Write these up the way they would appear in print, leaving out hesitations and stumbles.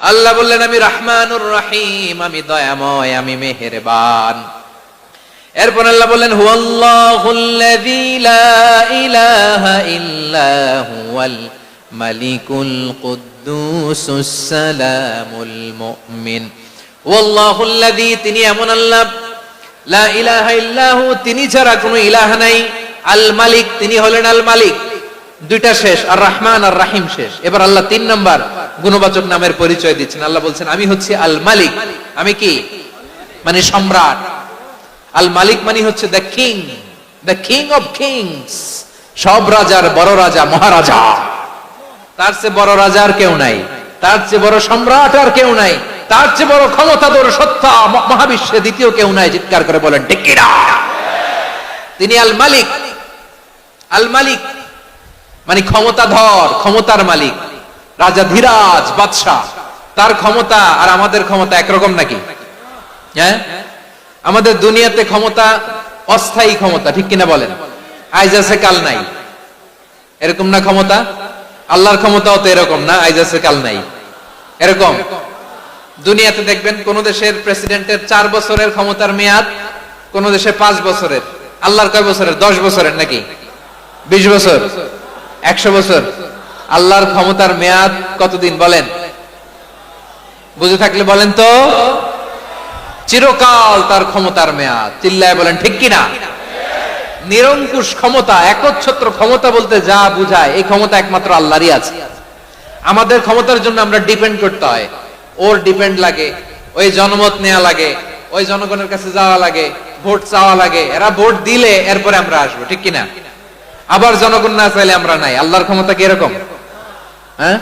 আল্লাহ বললেন আমি রহমানুর রহিম, আমি দয়াময়, আমি মেহেরবান। এরপর আল্লাহ বললেন হুয়াল্লাহুল্লাযী লা ইলাহা ইল্লা হুয়াল মালিকুল কুদ্দুসুস সালামুল মুমিন। হুয়াল্লাহুল্লাযী, তিনি এমন আল্লাহ, লা ইলাহা ইল্লাহু, তিনি ছাড়া কোনো ইলাহ নাই, আল মালিক, তিনি হলেন আল মালিক। দুইটা শেষ, আর রহমান আর রাহিম শেষ। এবার আল্লাহ 3 নম্বর গুণবাচক নামের পরিচয় দিচ্ছেন। আল্লাহ বলছেন আমি হচ্ছি আল মালিক। আমি কি? মানে সম্রাট। আল মালিক মানে হচ্ছে the king, the king of kings, সব রাজার বড় রাজা, মহারাজা। তার চেয়ে বড় রাজা আর কেউ নাই, তার চেয়ে বড় সম্রাট আর কেউ নাই, তার চেয়ে বড় ক্ষমতাধর সত্তা মহাবিশ্বে দ্বিতীয় কেউ নাই। চিৎকার করে বলেন ঠিক কিনা? তিনি আল মালিক। আল মালিক মানে ক্ষমতাধর, ক্ষমতার মালিক, রাজা ধীরাজ বাদশাহ। তার ক্ষমতা আর আমাদের ক্ষমতা একরকম নাকি? হ্যাঁ, আমাদের দুনিয়াতে ক্ষমতা অস্থায়ী ক্ষমতা, ঠিক কিনা বলেন? আইজ আছে কাল নাই, এরকম না ক্ষমতা? আল্লাহর ক্ষমতাও তো এরকম না, আইজ আছে কাল নাই এরকম। দুনিয়াতে দেখবেন কোন দেশের প্রেসিডেন্টের 4 বছরের ক্ষমতার মেয়াদ, কোন দেশে 5 বছরের। আল্লাহর কয় বছরের? 10 বছরের নাকি 20 বছর, 100 বছর। আল্লাহর ক্ষমতার মেয়াদ কতদিন বলেন? বুঝে থাকলে বলেন তো। চিরকাল তার ক্ষমতার মেয়াদ। চিল্লায় বলেন ঠিক কিনা? নিরঙ্কুশ ক্ষমতা, একচ্ছত্র ক্ষমতা বলতে যা বুঝায়, এই ক্ষমতা একমাত্র আল্লাহরই আছে। আমাদের ক্ষমতার জন্য আমরা ডিপেন্ড করতে হয়, ওর ডিপেন্ড লাগে, ওই জনমত নেওয়া লাগে, ওই জনগণের কাছে যাওয়া লাগে, ভোট চাওয়া লাগে, এরা ভোট দিলে এরপরে আমরা আসবো, ঠিক কিনা? আবার জনগণ না চাইলে আমরা নাই। আল্লাহর ক্ষমতা কি এরকম? হ্যাঁ,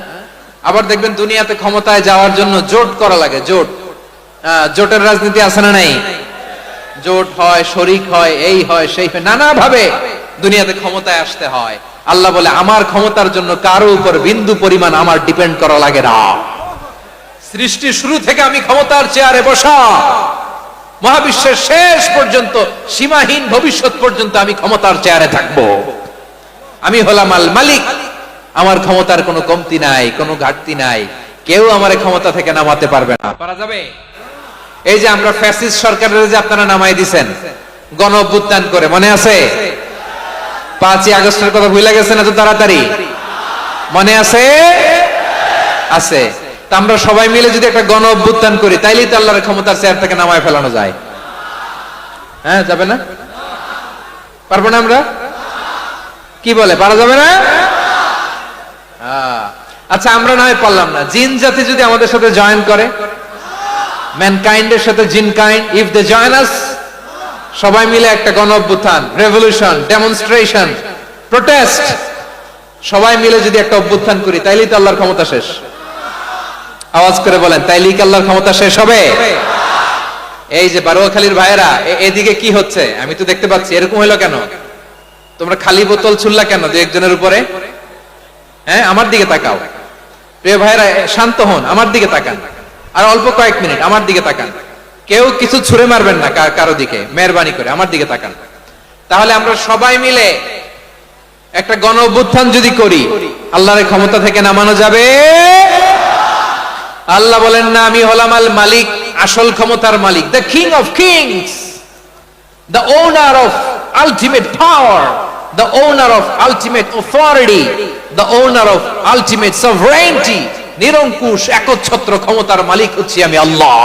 আবার দেখবেন দুনিয়াতে ক্ষমতায় যাওয়ার জন্য জোট করা লাগে, জোট। জোটের রাজনীতি আছে না নাই? জোট হয়, শরিক হয়, এই হয় সেই হয়, নানা ভাবে দুনিয়াতে ক্ষমতায় আসতে হয়। আল্লাহ বলে আমার ক্ষমতার জন্য কারো উপর বিন্দু পরিমাণ আমার ডিপেন্ড করা লাগে না। সৃষ্টি শুরু থেকে আমি ক্ষমতার চেয়ারে বসা, মহাবিশ্বের শেষ পর্যন্ত, সীমাহীন ভবিষ্যৎ পর্যন্ত আমি ক্ষমতার চেয়ারে থাকবো। আমি হলাম আল মালিক। আমার ক্ষমতার কোনো কমতি নাই, কোনো ঘাটতি নাই। কেউ আমার ক্ষমতা থেকে নামাতে পারবে না। পারা যাবে? এই যে আমরা ফ্যাসিস্ট সরকারের যে আপনারা নামাই দিছেন গণ অভ্যুত্থান করে, মনে আছে? 5ই আগস্টের কথা ভুলে গেছেন এত তাড়াতাড়ি? মনে আছে? আছে। তা আমরা সবাই মিলে যদি একটা গণ অভ্যুত্থান করি, তাইলেই তো আল্লাহর ক্ষমতার চেয়ার থেকে নামায় ফেলানো যায়। হ্যাঁ, যাবে না? পারবো না আমরা? কি বলে, পারা যাবে না? আচ্ছা, আমরা না হয় পারলাম না, জিন জাতি যদি আমাদের সাথে জয়েন করে, ম্যানকাইন্ডের সাথে জিনকাইন্ড, ইফ দে জয়েন আস, সবাই মিলে একটা গণ অভ্যুত্থান, রেভলিউশন, ডেমনস্ট্রেশন, প্রোটেস্ট, সবাই মিলে যদি একটা অভ্যুত্থান করি, তাইলেই তো আল্লাহর ক্ষমতা শেষ। আওয়াজ করে বলেন, তাইলেই কি আল্লাহর ক্ষমতা শেষ হবে? এই যে বারোয়াখালীর ভাইয়েরা, এদিকে কি হচ্ছে আমি তো দেখতে পাচ্ছি, এরকম হইলো কেন? তোমরা খালি বোতল ছুড়লা কেন 2-1 উপরে? হ্যাঁ, আমার দিকে তাকাও। প্রিয় ভাইয়েরা, শান্ত হন, আমার দিকে তাকান, আর অল্প কয়েক মিনিট আমার দিকে তাকান। কেউ কিছু ছুঁড়ে মারবেন না কারো দিকে, মেহরবানি করে আমার দিকে তাকান। তাহলে আমরা সবাই মিলে একটা গণ অভ্যুত্থান যদি করি, আল্লাহর ক্ষমতা থেকে নামানো যাবে? আল্লাহ বলেন না, আমি হলাম আল মালিক, আসল ক্ষমতার মালিক, the king of kings, the owner of ultimate power, the owner of ultimate authority, the owner of ultimate sovereignty, নিরঙ্কুশ একচ্ছত্র ক্ষমতার মালিক হচ্ছি আমি আল্লাহ।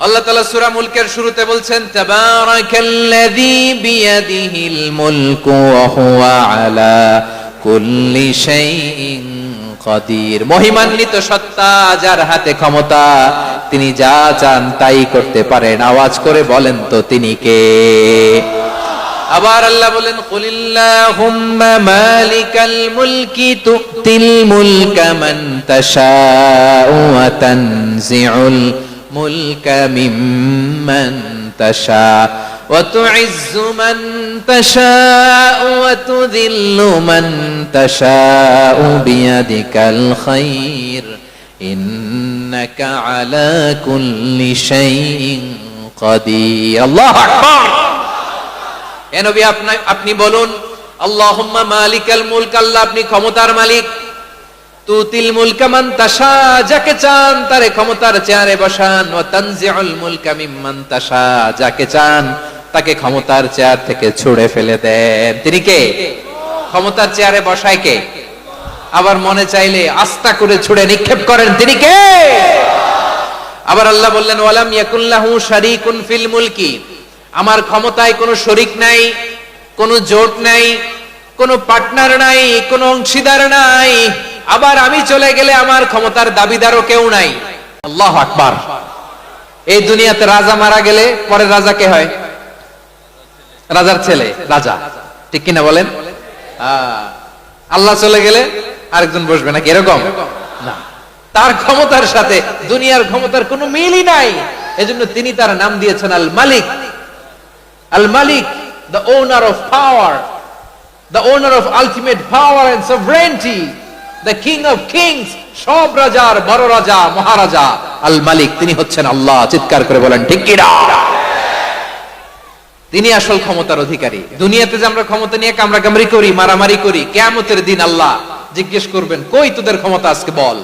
আল্লাহ তাআলা সূরা মুলকের শুরুতে বলছেন, তাবারাকাল্লাযী বিয়াদিহিল মুলকু ওয়া হুয়া আলা কুল্লি শাইইন কাদির। মহিমান্বিত সত্তা, যার হাতে ক্ষমতা, তিনি যা চান তাই করতে পারেন। আওয়াজ করে বলেন তো তিনি কে? আবার আল্লাহ বলেন, কুলিল্লাহুম্মা মালিকাল মুলকি তুতিল মুলকা মান তাশাউ ওয়া তানজিউল মুলকা মিম্মান তাশা ওয়া তুইজ্জু মান তাশাউ ওয়া তুযিল্লু মান তাশাউ বিয়াদিকাল খায়র ইন্নাকা আলা কুল্লি শাইইন কাদির। আল্লাহু আকবার। এ নবী, আপনি বলুন, আল্লাহুম্মা মালিকাল মুলক, আল্লাহ আপনি ক্ষমতার মালিক, তুতিল মুলকা মান তাশা, যাকে চান তারে ক্ষমতার চেয়ারে বসান, ওয়া তানজিউল মুলকা মিম্মান তাশা, যাকে চান তাকে ক্ষমতার চেয়ার থেকে ছুড়ে ফেলে দেন। তিনি কে? ক্ষমতার চেয়ারে বসায় কে? আবার মনে চাইলে আস্থা করে ছুড়ে নিক্ষেপ করেন, তিনি কে? আবার আল্লাহ বললেন ওয়ালাম ইয়াকুল্লাহু শারীকুন ফিল মুলকি, আমার ক্ষমতায় কোনো শরীক নাই, কোনো জোট নাই, কোনো পার্টনার নাই, কোনো অংশীদার নাই। আবার আমি চলে গেলে আমার ক্ষমতার দাবিদারও কেউ নাই। আল্লাহু আকবার। এই দুনিয়াতে রাজা মারা গেলে পরে রাজা কে হয়? রাজার ছেলে রাজা, ঠিক কিনা বলেন? আল্লাহ চলে গেলে আরেকজন বসবে নাকি এরকম না, তার ক্ষমতার সাথে দুনিয়ার ক্ষমতার কোনো মিলই নাই। এজন্য তিনি তার নাম দিয়েছেন আল মালিক। আল মালিক, the owner of power, the owner of ultimate power and sovereignty, the king of kings, সব রাজার বড় রাজা, মহারাজা আল মালিক, তিনি হচ্ছেন আল্লাহ। চিৎকার করে বলেন ঠিক কি না? তিনি আসল ক্ষমতার অধিকারী। দুনিয়াতে যে আমরা ক্ষমতা নিয়ে কামড়াকামড়ি করি, মারামারি করি, কিয়ামতের দিন আল্লাহ জিজ্ঞেস করবেন কই তোদের ক্ষমতা আজকে বল।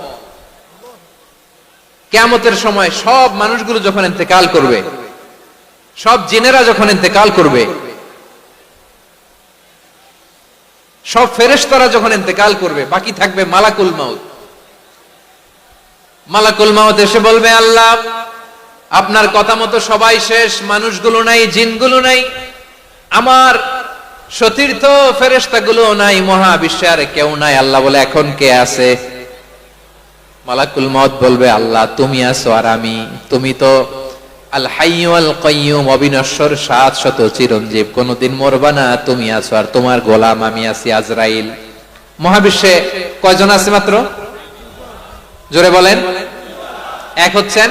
কিয়ামতের সময় সব মানুষগুলো যখন ইন্তেকাল করবে, সব জিনেরা যখন ইন্তেকাল করবে, সব ফেরেশতারা যখন ইন্তেকাল করবে, বাকি থাকবে মালাকুল মাউত। মালাকুল মাউত এসে বলবে আল্লাহ আপনার কথা মতো সবাই শেষ, মানুষগুলো নাই, জিনগুলো নাই, আমার সতীর্থ ফেরেশতাগুলো নাই, মহাবিশ্বে আর কেউ নাই। আল্লাহ বলে এখন কে আছে? মালাকুল মাউত বলবে আল্লাহ তুমি আছো আর আমি। তুমি তো আল হাইয়্যু আল কাইয়্যুম, অবিনশ্বর, শাশ্বত, চিরঞ্জীব, কোনদিন মরবা না, তুমি আছো আর তোমার গোলাম আমি আছি আজরাইল। মহাবিশ্বে কয়জন আছে মাত্র? জোরে বলেন। এক হচ্ছেন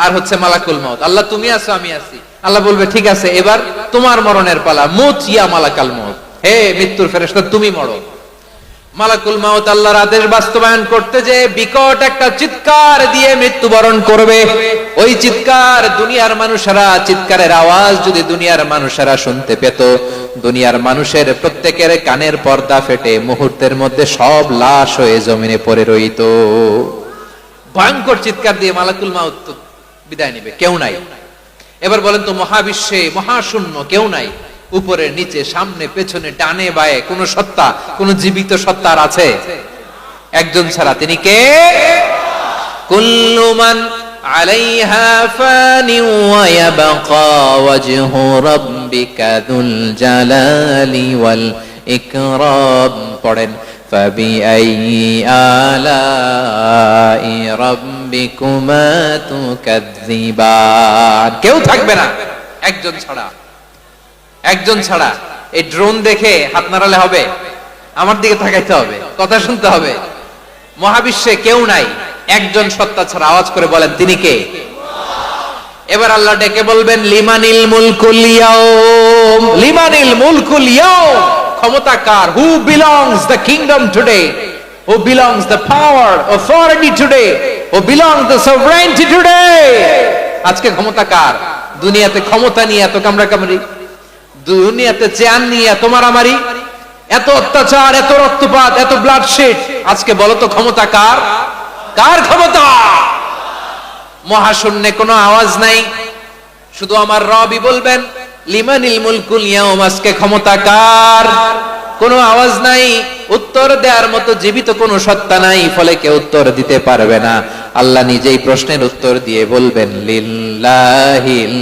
আর হচ্ছে মালাকুল মাউত। আল্লাহ তুমি আছো আমি আছি। আল্লাহ বলবে ঠিক আছে এবার তোমার মরণের পালা, মুত ইয়া মালাকাল মাউত, হে মৃত্যুর ফেরেশতা তুমি মরো। মালাকুল মাউত আল্লাহর আদেশ বাস্তবায়ন করতে যে বিকট একটা চিৎকার দিয়ে মৃত্যুবরণ করবে। ওই চিৎকার দুনিয়ার মানুষেরা, চিৎকারের আওয়াজ যদি দুনিয়ার মানুষেরা শুনতে পেত, দুনিয়ার মানুষের প্রত্যেকের কানের পর্দা ফেটে মুহূর্তের মধ্যে সব লাশ হয়ে জমিনে পড়ে রইত। ভয়ঙ্কর চিৎকার দিয়ে মালাকুল মাউত বিদায় নেবে, কেউ নাই। এবার বলেন তো মহাবিশ্বে মহাশূন্য, কেউ নাই, উপরে নিচে সামনে পেছনে ডানে বায়ে কোন সত্তা, কোন জীবিত সত্তার আছে? একজন ছাড়া, তিনি কে? কুল্লু মান আলাইহা ফানি ওয়া ইয়াবকা ওয়াজহু রাব্বিকা যুল জালালি ওয়াল ইকরাম। পড়েন ফাবিআইয়ি আলাই রাব্বিকুমা তুকাযযিবান। কেউ থাকবে না একজন ছাড়া, একজন ছাড়া। এই ড্রোন দেখে হাত নাড়ালে হবে? আমার দিকে তাকাইতে হবে, কথা শুনতে হবে। মহাবিশ্বে কেউ নাই, একজন সত্তা ছাড়া। আওয়াজ করে বলেন তিনি কে? এবার আল্লাহ ডেকে বলবেন লিমানিল মুলকুল ইয়াউম, লিমানিল মুলকুল ইয়াউম, ক্ষমতা কার? Who belongs the kingdom today, who belongs the power authority today, who belongs the sovereignty today. আজকে ক্ষমতা কার? দুনিয়াতে ক্ষমতা নিয়ে এত কামড়াকামড়ি, দুনিয়াতে চেয়ার নিয়ে এত মারামারি, এত অত্যাচার, এত রক্তপাত, এত ব্লাডশেড। আজকে বলো তো ক্ষমতা কার? কার ক্ষমতা? মহাশূন্যে কোনো আওয়াজ নাই, শুধু আমার রবই বলবেন লিমানিল মুলকুল ইয়াউম, আজকে ক্ষমতা কার? কোনো আওয়াজ নাই, উত্তর দেওয়ার মতো জীবিত কোনো সত্তা নাই, ফলে কেউ উত্তর দিতে পারবে না। আল্লাহ নিজেই প্রশ্নের উত্তর দিয়ে বলবেন লিল্লাহিল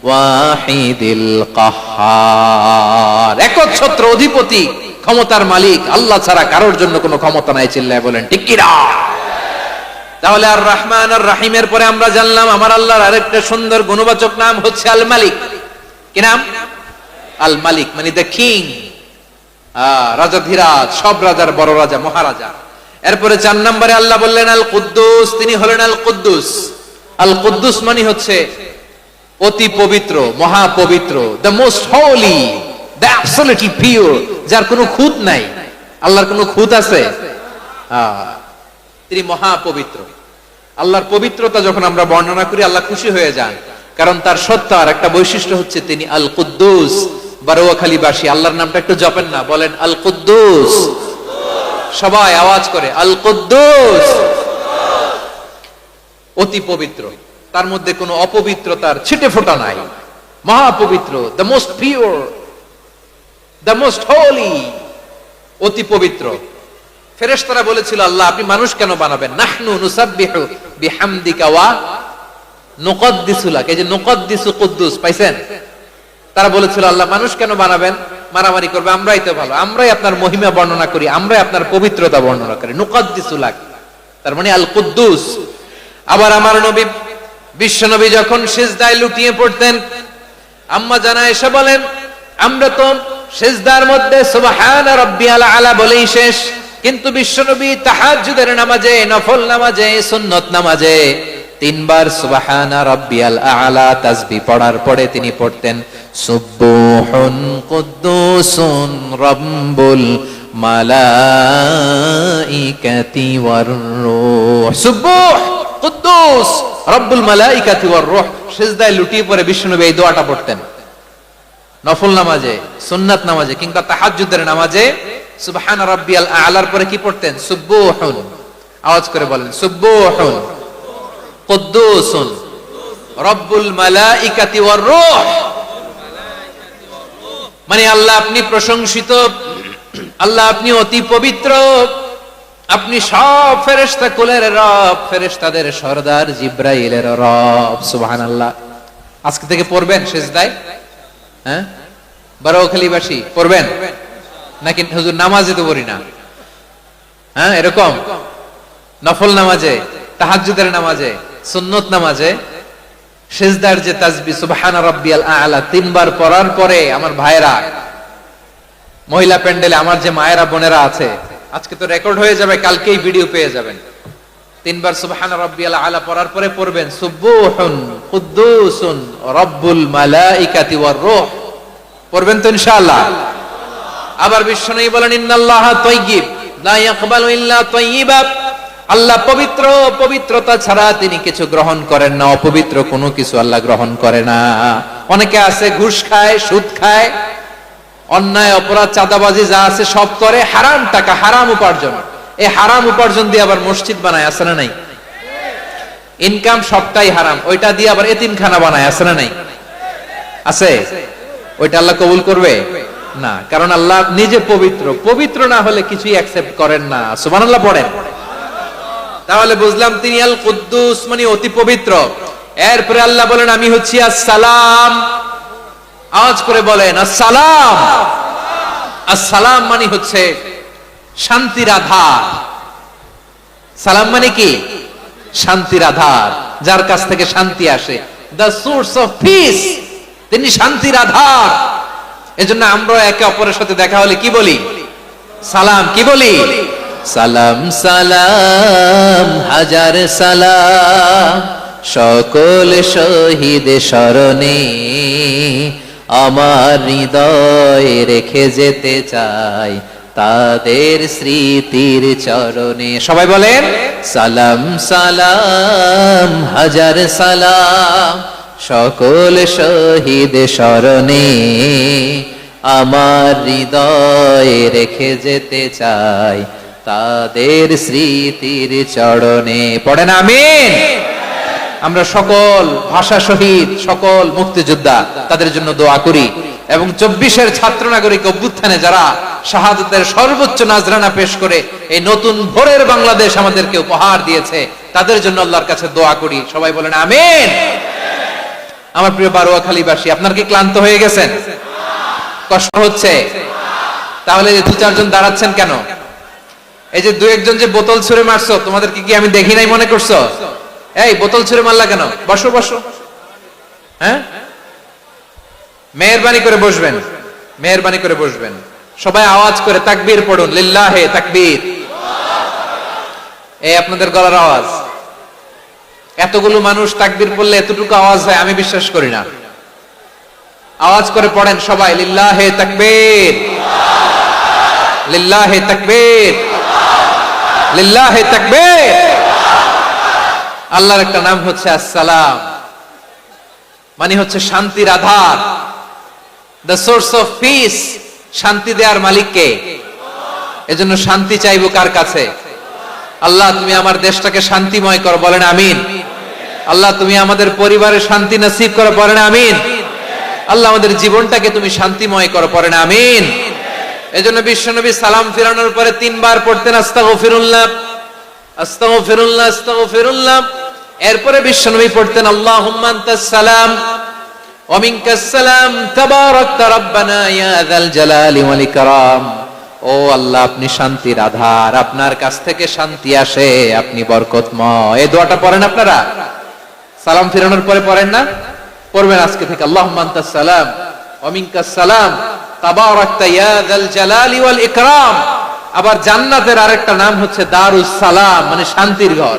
ওয়াহিদিল কাহ্হার, একচ্ছত্র অধিপতি, ক্ষমতার মালিক আল্লাহ ছাড়া কারোর জন্য কোনো ক্ষমতা নাই। চিল্লায় বলেন ঠিক কি না? তাহলে আর রহমান আর রাহিমের পরে আমরা জানলাম আমার আল্লাহর আরেকটা সুন্দর গুণবাচক নাম হচ্ছে আল মালিক। কি নাম? আল মালিক, মানে দ্য কিং, রাজাধিরাজ, সব রাজার বড় রাজা, মহারাজা। এরপরে 4 নম্বরে আল্লাহ বললেন আল কুদ্দুস, তিনি হলেন আল কুদ্দুস। আল কুদ্দুস মানে হচ্ছে অতি পবিত্র, মহাপবিত্র, the most holy, the absolutely pure, যার কোনো খুঁত নাই। আল্লাহর কোনো খুঁত আছে? তিনি মহাপবিত্র। আল্লাহর পবিত্রতা যখন আমরা বর্ণনা করি আল্লাহ খুশি হয়ে যান, কারণ তার সত্তার একটা বৈশিষ্ট্য হচ্ছে তিনি আল কুদ্দুস। বারোয়াখালীবাসী আল্লাহর নামটা একটু জপেন না, বলেন আল কুদ্দুস। সবাই আওয়াজ করে আল কুদ্দুস, অতি পবিত্র, তার মধ্যে কোনো অপবিত্রতার ছিটে ফোঁটা নাই, মহাপবিত্র, the most pure, the most holy, অতি পবিত্র। ফেরেশতারা বলেছিল আল্লাহ আপনি মানুষ কেন বানাবেন? নাহনু নুসাব্বিহু বিহামদিকা ওয়া নুকদ্দিসু লাক। এই যে নুকদ্দিসু কুদ্দুস পাইছেন? তারা বলেছিল আল্লাহ মানুষ কেন বানাবেন, মারামারি করবে, আমরাই তো ভালো, আমরাই আপনার মহিমা বর্ণনা করি, আমরাই আপনার পবিত্রতা বর্ণনা করি, নুকদ্দিসু লাক, তার মানে আল কুদ্দুস। আবার আমার নবী বিশ্ব নবী যখন সিজদায় লুটিয়ে পড়তেন, আম্মা জানা এসে বলেন আমরা তো সিজদার মধ্যে সুবহানা রাব্বিয়াল আলা বলেই শেষ, কিন্তু বিশ্বনবী তাহাজ্জুদের নামাজে, নফল নামাজে, সুন্নত নামাজে তিনবার সুবহানা রাব্বিয়াল আলা তাসবিহ পড়ার পরে তিনি পড়তেন সুবহুন কুদ্দুসুন রাব্বুল মালাইকাতি ওয়ার রূহ। সুবহ কুদ্দুস রব্বুল মালাইকাতি ওয়ার রূহ। সিজদায় লুটিয়ে পড়ে বিশ্বনবী এই দোয়াটা পড়তেন। নফল নামাজে, সুন্নাত নামাজে কিংবা তাহাজ্জুদের নামাজে সুবহান রাব্বিয়াল আলার পরে কি পড়তেন? সুবহুন। আওয়াজ করে বলেন সুবহুন কুদ্দুসুন রব্বুল মালাইকাতি ওয়ার রূহ। মানে আল্লাহ আপনি প্রশংসিত, আল্লাহ আপনি অতি পবিত্র, আপনি সব ফেরেশতা কুলের রব, ফেরেশতাদের সরদার জিব্রাইলের রব। সুবহানাল্লাহ। আজকে থেকে পড়বেন সিজদায়? হ্যাঁ, বারোখালীবাসী পড়বেন নাকি হুজুর নামাজে তো পড়ি না? হ্যাঁ, এরকম নফল নামাজে, তাহাজ্জুদের নামাজে, সুন্নত নামাজে সিজদার যে তাসবিহ সুবহানা রাব্বিয়াল আ'লা তিনবার পড়ার পরে আমার ভাইরা, মহিলা প্যান্ডেলে আমার যে মায়েরা বোনেরা আছে, আজকে তো রেকর্ড হয়ে যাবে, কালকেই ভিডিও পেয়ে যাবেন। তিনবার সুবহানা রাব্বিয়াল আ'লা পড়ার পরে পড়বেন সুবহুন কুদ্দুসুন রব্বুল মালাইকাতি ওয়ার রূহ। পড়বেন তো ইনশাআল্লাহ? আবার বিশ্বনবী বলেন ইন্নাল্লাহা তাইয়্যিব লা ইয়াকবালু ইল্লা তাইয়্যিবা। আল্লাহ পবিত্র, পবিত্রতা ছাড়া তিনি কিছু গ্রহণ করেন না, অপবিত্র কোনো কিছু আল্লাহ গ্রহণ করে না। অনেকে আছে ঘুষ খায়, সুদ খায়, অন্যায় অপরাধ চাঁদাবাজি যা আছে সব করে, হারাম টাকা, হারাম উপার্জন। এই হারাম উপার্জন দিয়ে আবার মসজিদ বানায়, আছে না নাই? ইনকাম সবটাই হারাম, ওইটা দিয়ে আবার এতিমখানা বানায়, আছে না নাই? আছে। ওইটা আল্লাহ কবুল করবে না, কারণ আল্লাহ নিজে পবিত্র, পবিত্র না হলে কিছুই অ্যাকসেপ্ট করেন না। সুবহানাল্লাহ পড়েন। তাহলে বুঝলাম তিনি আল কুদ্দুস মানে অতি পবিত্র। এরপরে আল্লাহ বলেন আমি হচ্ছি আসসালাম। আওয়াজ করে বলেন আসসালাম। আসসালাম মানে হচ্ছে শান্তির আধার। সালাম মানে কি? শান্তির আধার, যার কাছ থেকে শান্তি আসে। দ্য সোর্স অফ পিস, তিনি শান্তির আধার। এজন্য আমরা একে অপরের সাথে দেখা হলে কি বলি? সালাম। কি বলি? সালাম সালাম হাজার সালাম সকল শহীদ স্মরণে আমার হৃদয় রেখে যেতে চাই তাদের স্মৃতির চরণে। সবাই বলেন সালাম সালাম হাজার সালাম সকল শহীদ স্মরণে আমার হৃদয় রেখে যেতে চাই তাদের স্মৃতির চরণে। পড়েন আমিন। আমরা সকল ভাষা শহীদ, সকল মুক্তিযোদ্ধা, তাদের জন্য দোয়া করি এবং 24-এর ছাত্র নাগরিক অভ্যুত্থানে যারা শাহাদাতের সর্বোচ্চ নাজরানা পেশ করে এই নতুন ভোরের বাংলাদেশ আমাদেরকে উপহার দিয়েছে, তাদের জন্য আল্লাহর কাছে দোয়া করি। সবাই বলেন আমিন। আমার প্রিয় বারোয়াখালীবাসী, আপনার কি ক্লান্ত হয়ে গেছেন? কষ্ট হচ্ছে? তাহলে 2-4 জন দাঁড়াচ্ছেন কেন? এই যে 2-1 জন যে বোতল ছুঁড়ে মারছো, তোমাদের কি আমি দেখি নাই মনে করছো? এই বোতল ছুঁড়ে মারলা কেন? বসো বসো। হ্যাঁ, মেহেরবানি করে বসবেন, মেহেরবানি করে বসবেন। সবাই আওয়াজ করে তাকবীর পড়ুন, লিল্লাহে তাকবীর। এই আপনাদের গলার আওয়াজ। এতগুলো মানুষ তাকবীর পড়লে এতটুকু আওয়াজ হয় আমি বিশ্বাস করি না। আওয়াজ করে পড়েন সবাই, লিল্লাহে তাকবীর, লিল্লাহে তাকবীর, লিল্লাহে তাকবীর। আল্লাহর একটা নাম হচ্ছে আসসালাম, মানে হচ্ছে শান্তির আধার, দ্য সোর্স অফ পিস। শান্তি দেওয়ার মালিক কে? এজন্য শান্তি চাইবো কার কাছে? আল্লাহ তুমি আমার দেশটাকে শান্তিময় করো, বলেন আমিন। আল্লাহ তুমি আমাদের পরিবারে শান্তি নসিব করো, বলেন আমিন। আল্লাহ আমাদের জীবনটাকে তুমি শান্তিময় করো, পড়েন আমিন। এজন্য বিশ্বনবী সালাম ফিরানোর পরে 3 বার পড়তেন আস্তাগফিরুল্লাহ, আস্তাগফিরুল্লাহ, আস্তাগফিরুল্লাহ। এরপরে বিশ্বনবী পড়তেন আল্লাহুম্মা আনতাস সালাম ওয়া মিনকাস সালাম তাবারাকতা রাব্বানা ইয়া যাল জালালি ওয়াল ইকরাম। ও আল্লাহ আপনি শান্তির আধার, আপনার কাছ থেকে শান্তি আসে, আপনি বরকতময়। এই দোয়াটা পড়েন আপনারা সালাম ফিরানোর পরে, পড়েন না? পড়বেন আজকে থেকে আল্লাহুম্মা আনতাস সালাম ওয়া মিনকাস সালাম তাবারাকতা ইয়া যাল জালালি ওয়াল ইকরাম। আবার জান্নাতের আরেকটা নাম হচ্ছে দারুস সালাম, মানে শান্তির ঘর।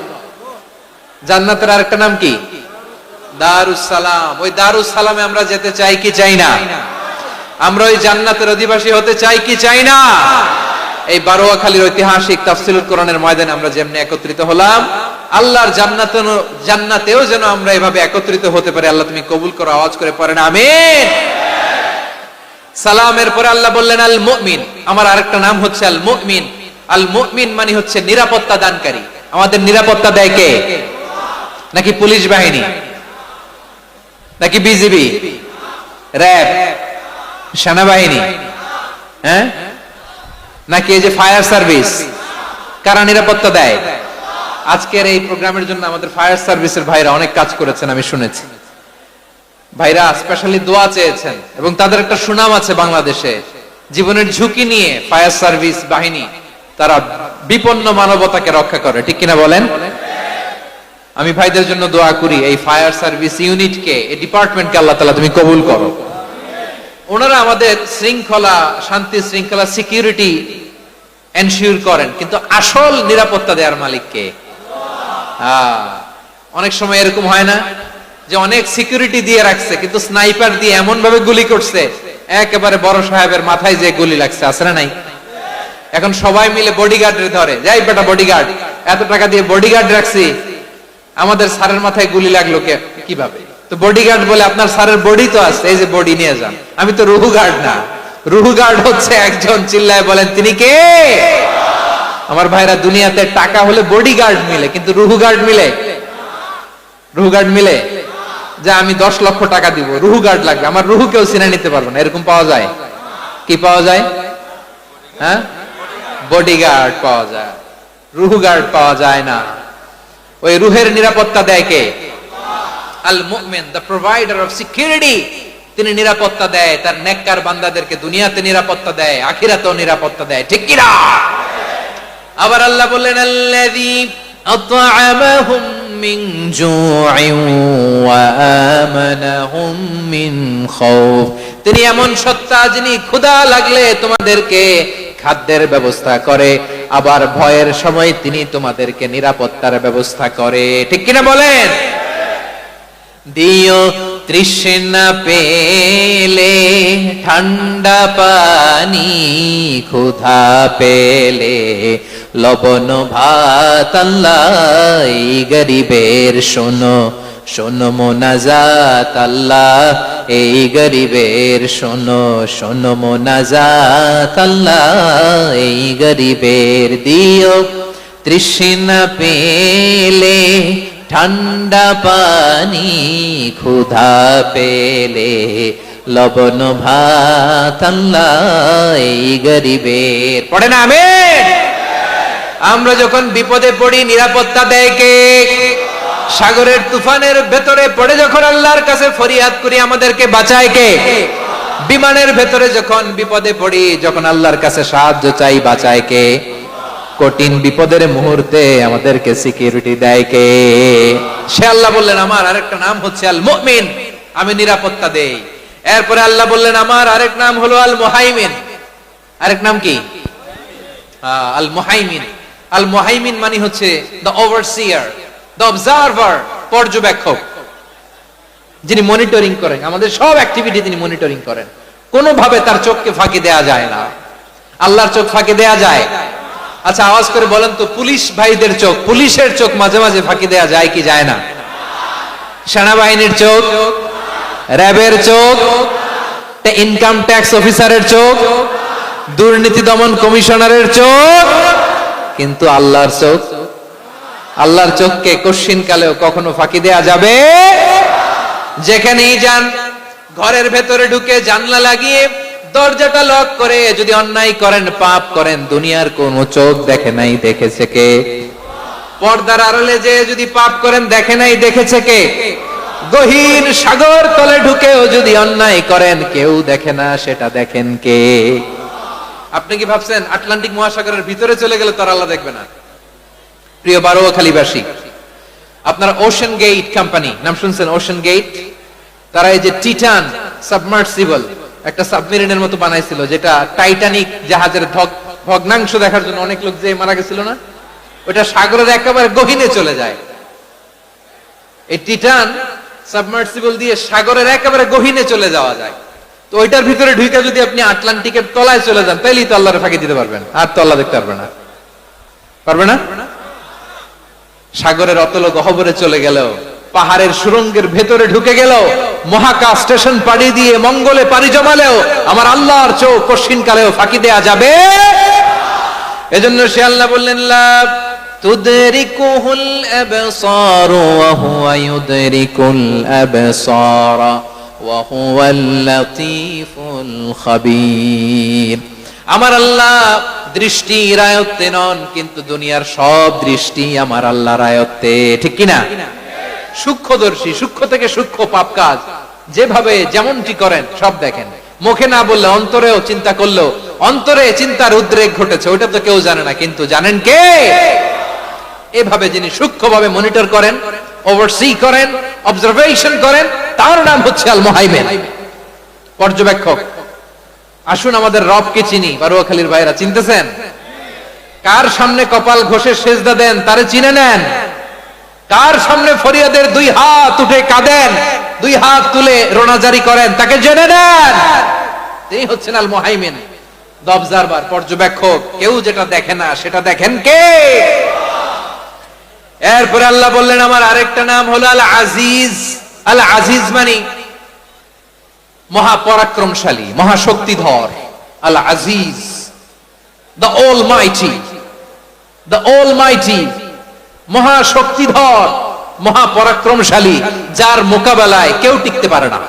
জান্নাতের আরেকটা নাম কি? দারুস সালাম। ওই দারুস সালামে আমরা যেতে চাই কি চাই না? আমরা ওই জান্নাতের অধিবাসী হতে চাই কি চাই না? এই বারোয়াখালীর ঐতিহাসিক তাফসীরুল কোরআনের ময়দানে আমরা যেমনি একত্রিত হলাম, আল্লাহর জান্নাতেও যেন আমরা এভাবে একত্রিত হতে পারি। আল্লাহ তুমি কবুল করো, আওয়াজ করে পড়েন আমিন। সালামের পরে আল্লাহ বললেন আল মুমিন। আমার আরেকটা নাম হচ্ছে আল মুমিন। আল মুমিন মানে হচ্ছে নিরাপত্তা দানকারী। আমাদের নিরাপত্তা দেয় কে? নাকি পুলিশ বাহিনী, নাকি বিজিবি, র‍্যাব, সেনাবাহিনী, হ্যাঁ, নাকি এই যে ফায়ার সার্ভিস? কারা নিরাপত্তা দেয়? আজকের এই প্রোগ্রামের জন্য আমাদের ফায়ার সার্ভিসের ভাইরা অনেক কাজ করেছেন, আমি শুনেছি। ভাইরা স্পেশালি দোয়া চেয়েছেন এবং তাদের একটা সুনাম আছে বাংলাদেশে। জীবনের ঝুঁকি নিয়ে ফায়ার সার্ভিস বাহিনী তারা বিপন্ন মানবতাকে রক্ষা করে, ঠিক কিনা বলেন? আমি ভাইদের জন্য দোয়া করি, এই ফায়ার সার্ভিস ইউনিটকে, এই ডিপার্টমেন্টকে আল্লাহ তাআলা তুমি কবুল করো। ওনারা আমাদের শৃঙ্খলা, শান্তি শৃঙ্খলা, সিকিউরিটি এনশিওর করেন, কিন্তু আসল নিরাপত্তা দেওয়ার মালিক কে? অনেক সময় এরকম হয় না যে অনেক সিকিউরিটি দিয়ে রাখছে, কিন্তু স্নাইপার দিয়ে এমন ভাবে গুলি করছে একেবারে বড় সাহেবের মাথায় যে গুলি লাগছে, আছে না নাই? এখন সবাই মিলে বডিগার্ডের ধরে, যাই বেটা বডিগার্ড, এত টাকা দিয়ে বডিগার্ড রাখছি, আমাদের স্যারের মাথায় গুলি লাগলো কিভাবে? তো বডিগার্ড বলে আপনার স্যারের বডি তো আছে, এই যে বডি নিয়ে যান। আমি তো রুহু গার্ড না, রুহু গার্ড হচ্ছে একজন, চিল্লায় বলেন তিনি কে? আমার ভাইরা, দুনিয়াতে টাকা হলে বডিগার্ড মিলে, কিন্তু রুহু গার্ড মিলে? রুহু গার্ড মিলে? যে আমি 10 লক্ষ টাকা দিব, রুহু গার্ড লাগবে, আমার রুহু কেউ চিনে নিতে পারবে না, এরকম পাওয়া যায়? কি পাওয়া যায়? হ্যাঁ, বডিগার্ড পাওয়া যায়, রুহু গার্ড পাওয়া যায় না। ওই রুহের নিরাপত্তা দেয় কে? আল মুমিন, দ্য প্রোভাইডার অফ সিকিউরিটি। তিনি নিরাপত্তা দেয় তার নেককার বান্দাদেরকে, দুনিয়াতে নিরাপত্তা দেয়, আখিরাতেও নিরাপত্তা দেয়, ঠিক কি না? আবার আল্লাহ বললেন আল্লাযী আত'আমাহুম মিন জু'ইন ওয়া আমানাহুম মিন খাউফ। তিনি এমন সত্তা যিনি ক্ষুধা লাগলে তোমাদেরকে খাদ্যের ব্যবস্থা করে, আবার ভয়ের সময় তিনি তোমাদেরকে নিরাপত্তার ব্যবস্থা করে, ঠিক কিনা বলেন? দিও তৃষ্ণা পেলে ঠান্ডা পানি, ক্ষুধা পেলে লবণ ভাত, আল্লাহ এই গরিবের শোনো শোনো মোনাজাত, আল্লাহ এই গরিবের শোনো শোনো মোনাজাত, আল্লাহ এই গরিবের। দিও তৃষ্ণা পেলে ঠান্ডা পানি, ক্ষুধা পেলে লবণ ভাত, আল্লাহ এই গরিবের। পড়ে না আমিন? আমরা যখন বিপদে পড়ি নিরাপত্তা দেয় কে? সাগরের তুফানের ভেতরে পড়ে যখন আল্লাহর কাছে ফরিয়াদ করি আমাদেরকে বাঁচায় কে? বিমানের ভেতরে যখন বিপদে পড়ি, যখন আল্লাহর কাছে সাহায্য চাই, বাঁচায় কে? কঠিন বিপদের মুহূর্তে আমাদেরকে সিকিউরিটি দেয় কে? সে আল্লাহ বললেন আমার আরেকটা নাম হচ্ছে আল মুমিন, আমি নিরাপত্তা দেই। এরপরে আল্লাহ বললেন আমার আরেক নাম হলো আল মুহাইমিন। আরেক নাম কি? আল মুহাইমিন। আল মুহাইমিন মানে হচ্ছে দ্য ওভারসিয়ার, দ্য অবজারভার, পর্যবেক্ষক, যিনি মনিটরিং করেন আমাদের সব অ্যাক্টিভিটি, তিনি মনিটরিং করেন। কোনোভাবে তার চোখকে ফাঁকি দেয়া যায় না। আল্লাহর চোখ ফাঁকি দেয়া যায়? আচ্ছা আওয়াজ করে বলেন তো, পুলিশ ভাইদের চোখ, পুলিশের চোখ মাঝে মাঝে ফাঁকি দেয়া যায় কি যায় না? সেনাবাহিনীর চোখ, র্যাবের চোখ, ইনকাম ট্যাক্স অফিসারের চোখ, দুর্নীতি দমন কমিশনারের চোখ, কিন্তু আল্লাহর চোখ, আল্লাহর চোখকে কশ্চিন কালেও কখনো ফাঁকি দেয়া যাবে। যেখানেই যান, ঘরের ভেতরে ঢুকে জানলা লাগিয়ে দরজাটা লক করে যদি অন্যায় করেন, পাপ করেন, দুনিয়ার কোন চোখ দেখে নাই, দেখেছে কে? পর্দার আড়ালে যে যদি পাপ করেন, দেখে নাই, দেখেছে কে? গহীন সাগর তলে ঢুকেও যদি অন্যায় করেন, কেউ দেখে না, সেটা দেখেন কে? আপনি কি ভাবছেন আটলান্টিক মহাসাগরের ভিতরে চলে গেলে তার আল্লাহ দেখবে না? প্রিয় বারোয়াখালীবাসী, আপনারা ওশেন গেট কোম্পানি নাম শুনছেন? ওশেন গেট, তারা এই যে টিটান সাবমার্সিবল একটা সাবমেরিনের মতো বানাইছিল, যেটা টাইটানিক জাহাজের ভগ্নাংশ দেখার জন্য অনেক লোক যে মারা গেছিল না, ওটা সাগরের একেবারে গহীনে চলে যায়। এই টিটান সাবমার্সিবল দিয়ে সাগরের একেবারে গহীনে চলে যাওয়া যায়। তো ওইটার ভিতরে ঢুকে যদি আপনি আটলান্টিকের তলায় চলে যান, তাইলেই তো আল্লাহরে ফাঁকি দিতে পারবেন, আর তো আল্লাহ দেখতে পারবে না। পারবে না? সাগরের অতল গহ্বরে চলে গেলেও, পাহাড়ের সুরঙ্গের ভেতরে ঢুকে গেলেও, মহাকাশ স্টেশন পাড়ি দিয়ে মঙ্গলে পাড়ি জমালেও আমার আল্লাহর চোখ কশ্চিন কালেও ফাঁকি দেয়া যাবে। এজন্য সে আল্লাহ বললেন, লা তুদরিকুহুল আবসার ওয়া হুয়া ইউদরিকুল আবসার ওয়া হুয়াল লাতীফুল খাবীর। আমার আল্লাহ দৃষ্টির আয়ত্তে নন, কিন্তু দুনিয়ার সব দৃষ্টি আমার আল্লাহর আয়ত্তে, ঠিক কিনা? সূক্ষ্মদর্শী, সূক্ষ্ম থেকে সূক্ষ্ম পাপ কাজ যেভাবে যেমনটি করেন সব দেখেন। মুখে না বললে অন্তরেও চিন্তা করলেও অন্তরে চিন্তার উদ্রেক ঘটেছে, ওটা তো কেউ জানে না, কিন্তু জানেন কে? এভাবে যিনি সূক্ষ্মভাবে মনিটর করেন, ওভারসি করেন, অবজারভেশন করেন, তার নাম হচ্ছে আল মুহাইমিন, পর্যবেক্ষক। আসুন আমাদের রবকে চিনি। বারোয়াখালীর ভাইরা চিনতেছেন? কার সামনে কপাল ঘষে সেজদা দেন, তারে চিনে নেন। কার সামনে ফরিয়াদের দুই হাত উঠে কাঁদেন, দুই হাত তুলে রোনাজারি করেন, তাকে জেনে নেন। তিনি হচ্ছেন আল মুহাইমিন, দ্য অবজারভার, পর্যবেক্ষক। কেউ যেটা দেখে না সেটা দেখেন কে? এরপরে আল্লাহ বললেন আমার আরেকটা নাম হলো আল আজিজ। আল আজিজ মানে মহাপরাক্রমশালী, মহাশক্তিধর। আল আজিজ, দ্য অলমাইটি, দ্য অলমাইটি, মহাশক্তিধর, মহাপরাক্রমশালী, যার মোকাবেলায় কেউ টিকতে পারে না,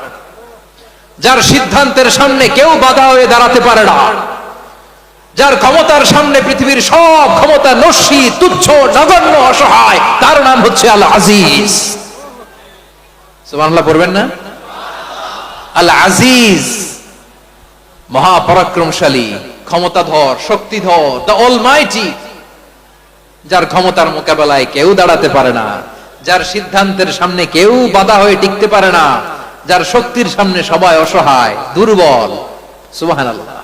যার সিদ্ধান্তের সামনে কেউ বাধা হয়ে দাঁড়াতে পারে না, যার ক্ষমতার সামনে পৃথিবীর সব ক্ষমতা নস্যি, তুচ্ছ, নগণ্য, অসহায়, তার নাম হচ্ছে আল আজিজ। সুবহানাল্লাহ পড়বেন না? আল আজিজ, মহাপরাক্রমশালী, ক্ষমতাধর, শক্তিধর, দ্য অলমাইটি, যার ক্ষমতার মোকাবেলায় কেউ দাঁড়াতে পারে না, যার সিদ্ধান্তের সামনে কেউ বাধা হয়ে টিকতে পারে না, যার শক্তির সামনে সবাই অসহায়, দুর্বল। সুবহানাল্লাহ,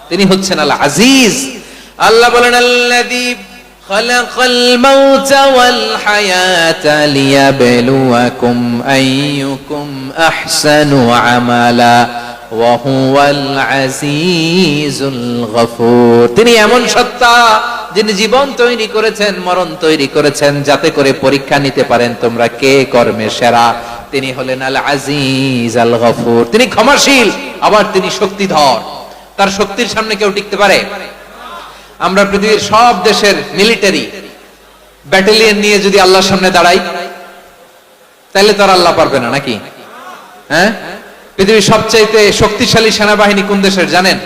তিনি হচ্ছেন আল আজিজ। আল্লাহ বলেন আল্লাযী খালাকাল মাউতা ওয়াল হায়াতা লিয়াবলুয়াকুম আইয়ুকুম আহসানু আমালা ওয়া হুয়াল আজিজুল গফুর। তিনি এমন সত্তা যিনি জীবন তৈরি করেছেন, মরণ তৈরি করেছেন, যাতে করে পরীক্ষা নিতে পারেন তোমরা কে কর্মে সেরা। তিনি হলেন আল আজিজ আল গফুর। তিনি ক্ষমাশীল, আবার তিনি শক্তিধর। তার শক্তির সামনে কেউ টিকতে পারে? আমরা পৃথিবীর সব দেশের মিলিটারি ব্যাটালিয়ন নিয়ে যদি আল্লাহর সামনে দাঁড়াই, তাহলে তো আর আল্লাহ পারবে না, নাকি? হ্যাঁ, পৃথিবীর সবচাইতে শক্তিশালী সেনাবাহিনী কোন দেশের জানেন?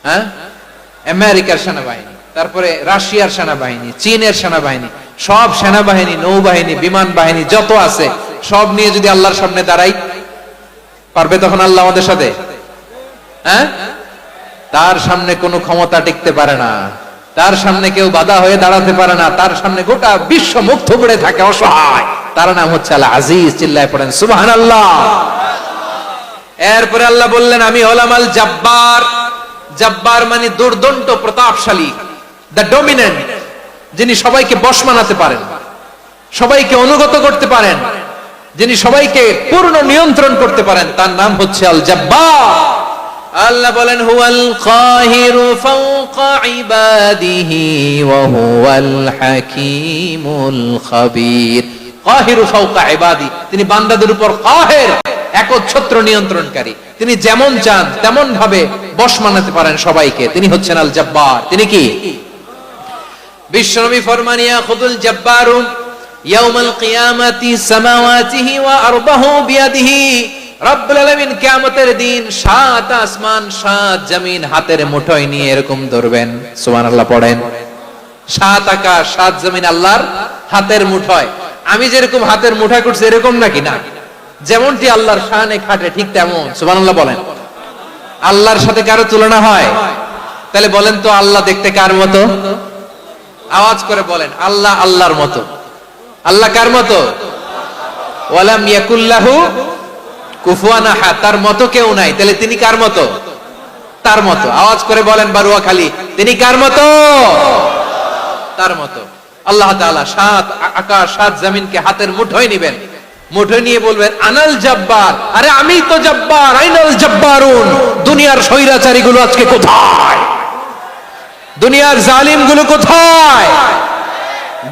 হ্যাঁ, আমেরিকার সেনাবাহিনী, তারপরে রাশিয়ার সেনাবাহিনী, চীনের সেনাবাহিনী, সব সেনাবাহিনী, নৌবাহিনী, বিমান বাহিনী যত আছে সব নিয়ে যদি আল্লাহর সামনে দাঁড়াই, পারবে তখন আল্লাহ আমাদের সাথে? হ্যাঁ, তার সামনে কোনো ক্ষমতা টিকতে পারে না, তার সামনে কেউ বাধা হয়ে দাঁড়াতে পারে না, তার সামনে গোটা বিশ্ব মুখ থুবড়ে থাকে, অসহায়। তার নাম হচ্ছে আল আজিজ। চিল্লায় পড়েন সুবহানাল্লাহ। এরপরে আল্লাহ বললেন আমি হলাম আল জাব্বার। জাব্বার মানে দুর্দণ্ড, প্রতাপশালী, দ্য ডমিনেন্ট, যিনি সবাইকে বশ মানাতে পারেন, সবাইকে অনুগত করতে পারেন, যিনি সবাইকে পূর্ণ নিয়ন্ত্রণ করতে পারেন, তার নাম হচ্ছে আল জাব্বার। আল্লাহ বলেন হুয়াল কাহিরু ফাওকা ইবাদিহি ওয়া হুয়াল হাকীমুল খাবীর। কাহিরু ফাওকা ইবাদি, তিনি বান্দাদের উপর কাহির, একচ্ছত্র নিয়ন্ত্রণকারী। তিনি যেমন চান তেমন ভাবে বশ মানাতে পারেন সবাইকে। তিনি হচ্ছেন আল জব্বার। তিনি কি? বিশ্বনবী ফরমান ইয়াখুদুল জব্বারু ইয়াউমাল কিয়ামাতি সামাওয়াতিহি ওয়া আরদাহু বিয়াদিহি। রব্বুল আলামিন কিয়ামতের দিন 7 আসমান 7 জমিন হাতের মুঠোয় নিয়ে এরকম ধরবেন। সুবহানাল্লাহ পড়েন। 7 আকাশ 7 জমিন আল্লাহর হাতের মুঠোয়। আমি যেরকম হাতের মুঠোয় করছি এরকম নাকি? না, যেমনটি আল্লাহর শানে খাটে ঠিক তেমন। সুবহানাল্লাহ বলেন। আল্লাহর সাথে কারো তুলনা হয়? তাহলে বলেন তো আল্লাহ দেখতে কার মতো? আওয়াজ করে বলেন, আল্লাহ আল্লাহর মতো। আল্লাহ কার মতো? ওয়ালাম ইয়াকুল্লাহু কুফুয়ান আহাদ, তার মতো কেউ নাই। তাহলে তিনি কার মতো? তার মতো। আওয়াজ করে বলেন বারুয়াখালী, তিনি কার মতো? তার মতো। আল্লাহ তাআলা 7 আকাশ 7 জমিনকে হাতের মুঠোয় নেবেন, মুঠোয় নিয়ে বলবেন আনাল জব্বার। আরে আমি তো জব্বার। আইনাল জব্বারুন। দুনিয়ার স্বৈরাচারী গুলো আজকে কোথায়? দুনিয়ার জালিম গুলো কোথায়?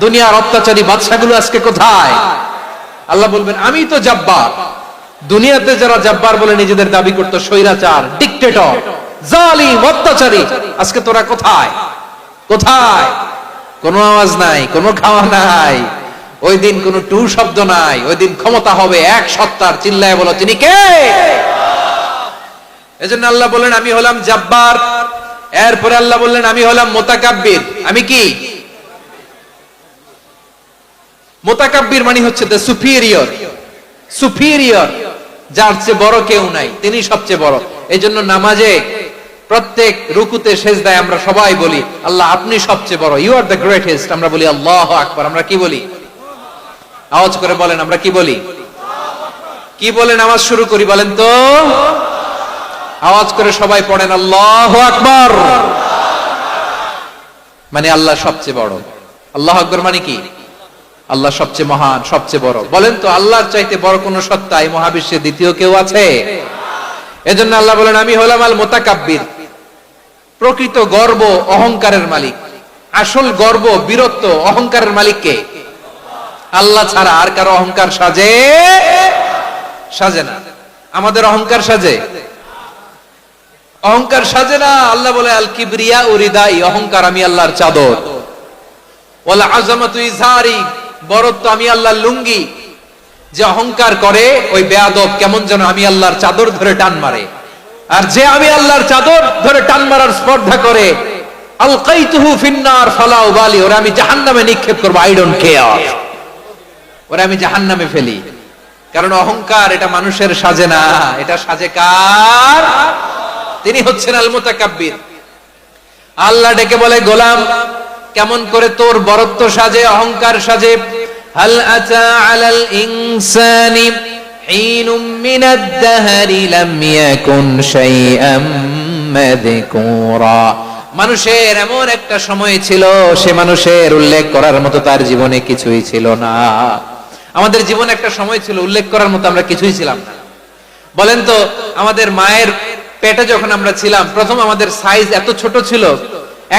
দুনিয়ার অত্যাচারী বাদশাগুলো আজকে কোথায়? আল্লাহ বলবেন আমি তো জব্বার। দুনিয়াতে যারা জব্বার বলে নিজেদের দাবি করত, স্বৈরাচার, ডিক্টেটর, জালিম, অত্যাচারী, আজকে তোরা কোথায়? কোথায়? কোনো আওয়াজ নাই, কোনো খাওয়া নাই, ওই দিন কোনো টু শব্দ নাই। ওই দিন ক্ষমতা হবে এক সত্তার। চিল্লায় বলো তিনি কে? এজন্য আল্লাহ বললেন আমি হলাম জব্বার। এরপরে আল্লাহ বললেন আমি হলাম মুতাকাব্বির। আমি কি? মুতাকাব্বির মানে হচ্ছে দ্য সুপিরিয়র। সুপিরিয়র, যার চেয়ে বড় কেউ নাই, তিনি সবচেয়ে বড়। এই জন্য নামাজে প্রত্যেক রুকুতে সেজদায় আমরা সবাই বলি আল্লাহ আপনি সবচেয়ে বড়, ইউ আর দ্য গ্রেটেস্ট। আমরা বলি আল্লাহু আকবার। আমরা কি বলি? আওয়াজ করে বলেন, আমরা কি বলি? কি বলে নামাজ শুরু করি বলেন তো? আওয়াজ করে সবাই পড়েন আল্লাহু আকবার। মানে আল্লাহ সবচেয়ে বড়। আল্লাহু আকবার মানে কি? আল্লাহ সবচেয়ে মহান, সবচেয়ে বড়। বলেন তো আল্লাহর চাইতে বড় কোন সত্তা এই মহাবিশ্বে দ্বিতীয় কেউ আছে? এজন্য আল্লাহ বলেন আমি হলাম আল মুতাকাব্বির। প্রকৃত গর্ব অহংকারের মালিক। আসল গর্ব, বীরত্ব, অহংকারের মালিক কে? আল্লাহ ছাড়া আর কারো অহংকার সাজে? সাজে না। আমাদের অহংকার সাজে? অহংকার সাজে না। আল্লাহ বলে আল কিবরিয়া উরিদাই, অহংকার আমি আল্লাহর চাদর। ওয়াল আযামাতু ইজারি, বড়ত্ব আমি আল্লাহর লুঙ্গি। যে অহংকার করে ওই বেয়াদব কেমন যেন আমি আল্লাহর চাদর ধরে টান মারে। আর যে আমি আল্লাহর চাদর ধরে টান মারার স্পর্ধা করে আলকাইতুহু ফিন্নার ফালা উবালি, ওরে আমি জাহান্নামে নিক্ষেপ করব, আই ডোন্ট কেয়ার। ওরে আমি জাহান্নামে ফেলি। কারণ অহংকার এটা মানুষের সাজে না, এটা সাজে কার? তিনি হচ্ছেন আল মুতাকাব্বির। আল্লাহ ডেকে বলে গোলাম কেমন করে তোর বরত্ব সাজে, অহংকার সাজে? হাল আতা আলাল ইনসানি হিনুম মিনাদ দাহরি লাম ইয়াকুন শাইআম মাযকুরা। মানুষের এমন একটা সময় ছিল, সে মানুষের উল্লেখ করার মতো তার জীবনে কিছুই ছিল না। আমাদের জীবনে একটা সময় ছিল উল্লেখ করার মতো আমরা কিছুই ছিলাম না। বলেন তো আমাদের মায়ের পেটে যখন আমরা ছিলাম, প্রথম আমাদের সাইজ এত ছোট ছিল,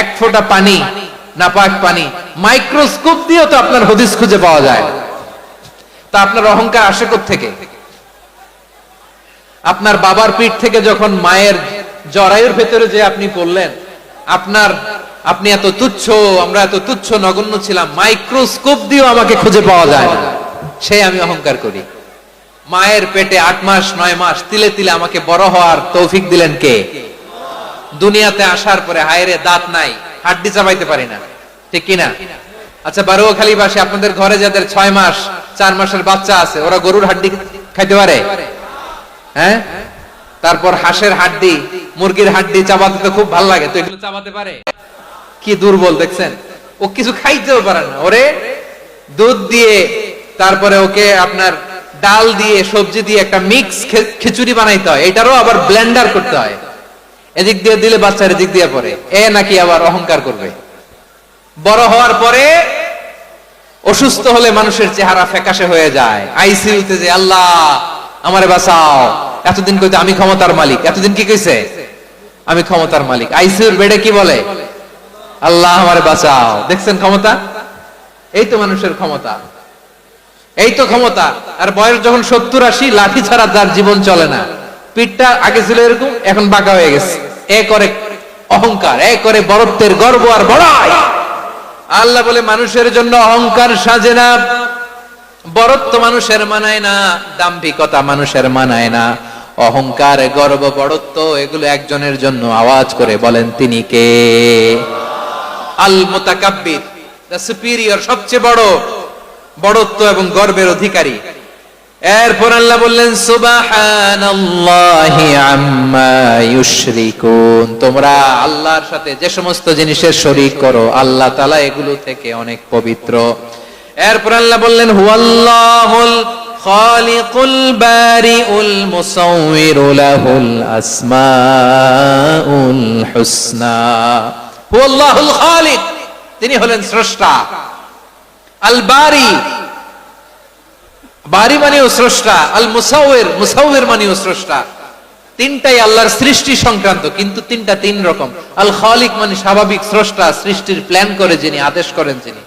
1 ফোঁটা পানি, নাপাক পানি, মাইক্রোস্কোপ দিয়েও তো আপনার হদিস খুঁজে পাওয়া যায়। তা আপনার অহংকার আসে কোত্থেকে? আপনার বাবার পিঠ থেকে যখন মায়ের জরায়ুর ভেতরে যে আপনি পড়লেন, আপনি এত তুচ্ছ, আমরা এত তুচ্ছ নগণ্য ছিলাম, মাইক্রোস্কোপ দিয়েও আমাকে খুঁজে পাওয়া যায় না, সে আমি অহংকার করি। মায়ের পেটে 8 মাস 9 মাস তিলে তিলে আমাকে বড় হওয়ার তৌফিক দিলেন কে? দুনিয়াতে আসার পরে হায়রে দাঁত নাই, হাড্ডি চাবাইতে পারি না, ঠিক কিনা? আচ্ছা বারুয়াখালী বাসী আপনাদের ঘরে যাদের 6 মাস 4 মাসের বাচ্চা আছে, ওরা গরুর হাড্ডি খাইতে পারে? হ্যাঁ। তারপর হাঁসের হাড্ডি, মুরগির হাড্ডি চাবাতে তো খুব ভালো লাগে, তো এগুলো চাবাতে পারে? কি দুর্বল দেখছেন, ও কিছু খাইতেও পারে না। ওরে দুধ দিয়ে, তারপরে ওকে আপনার ডাল দিয়ে, সবজি দিয়ে একটা মিক্স খিচুড়ি বানাইতে হয়, এটারও আবার ব্লেন্ডার করতে হয়। এদিক দিয়ে দিলে বাচ্চার এদিক দিয়ে পড়ে, এ নাকি আবার অহংকার করবে। বড় হওয়ার পরে অসুস্থ হলে মানুষের চেহারা ফ্যাকাশে হয়ে যায়, আইসিইউতে যে আল্লাহ আমারে বাঁচাও। এতদিন কইতে আমি ক্ষমতার মালিক, এতদিন কি কইছে? আমি ক্ষমতার মালিক। আইসিইউর বেডে কি বলে? আল্লাহ আমারে বাঁচাও। দেখছেন ক্ষমতা? এই তো মানুষের ক্ষমতা, এই তো ক্ষমতা। আর বয়স যখন 70-80, লাঠি ছাড়া তার জীবন চলে না, পিঠটা আগে ছিল এরকম, এখন বাঁকা হয়ে গেছে। এ করে অহংকার, এ করে বড়ত্বের গর্ব আর বড়াই। আল্লাহ বলে মানুষের জন্য অহংকার সাজে না, বড়ত্ব মানুষের মানায় না, দাম্ভিকতা মানুষের মানায় না। অহংকার, গর্ব, বড়ত্ব এগুলো একজনের জন্য। আওয়াজ করে বলেন তিনি কে? আল মুতাকাব্বির, দ্য সুপিরিয়র, সবচেয়ে বড়, বড়ত্ব এবং গর্বের অধিকারী। এরপর আল্লাহ বললেন সুবহানাল্লাহি আম্মা ইউশরিকুন, তোমরা আল্লাহর সাথে যে সমস্ত জিনিসের শরীক করো আল্লাহ তাআলা এগুলো থেকে অনেক পবিত্র। এরপর আল্লাহ বললেন হুয়াল্লাহুল খালিকুল বারিউল মুসাউউইরু লাহুল আসমাউল হুসনা। হুয়াল্লাহুল খালিক, তিনি হলেন স্রষ্টা। আল বারি, বারি মানেও স্রষ্টা। আল মুসাউইর, মুসাউইর মানেও স্রষ্টা। তিনটাই আল্লাহর সৃষ্টি সংক্রান্ত, কিন্তু তিনটা তিন রকম। আল খালিক মানে স্বাভাবিক স্রষ্টা, সৃষ্টির প্ল্যান করে যিনি, আদেশ করেন যিনি।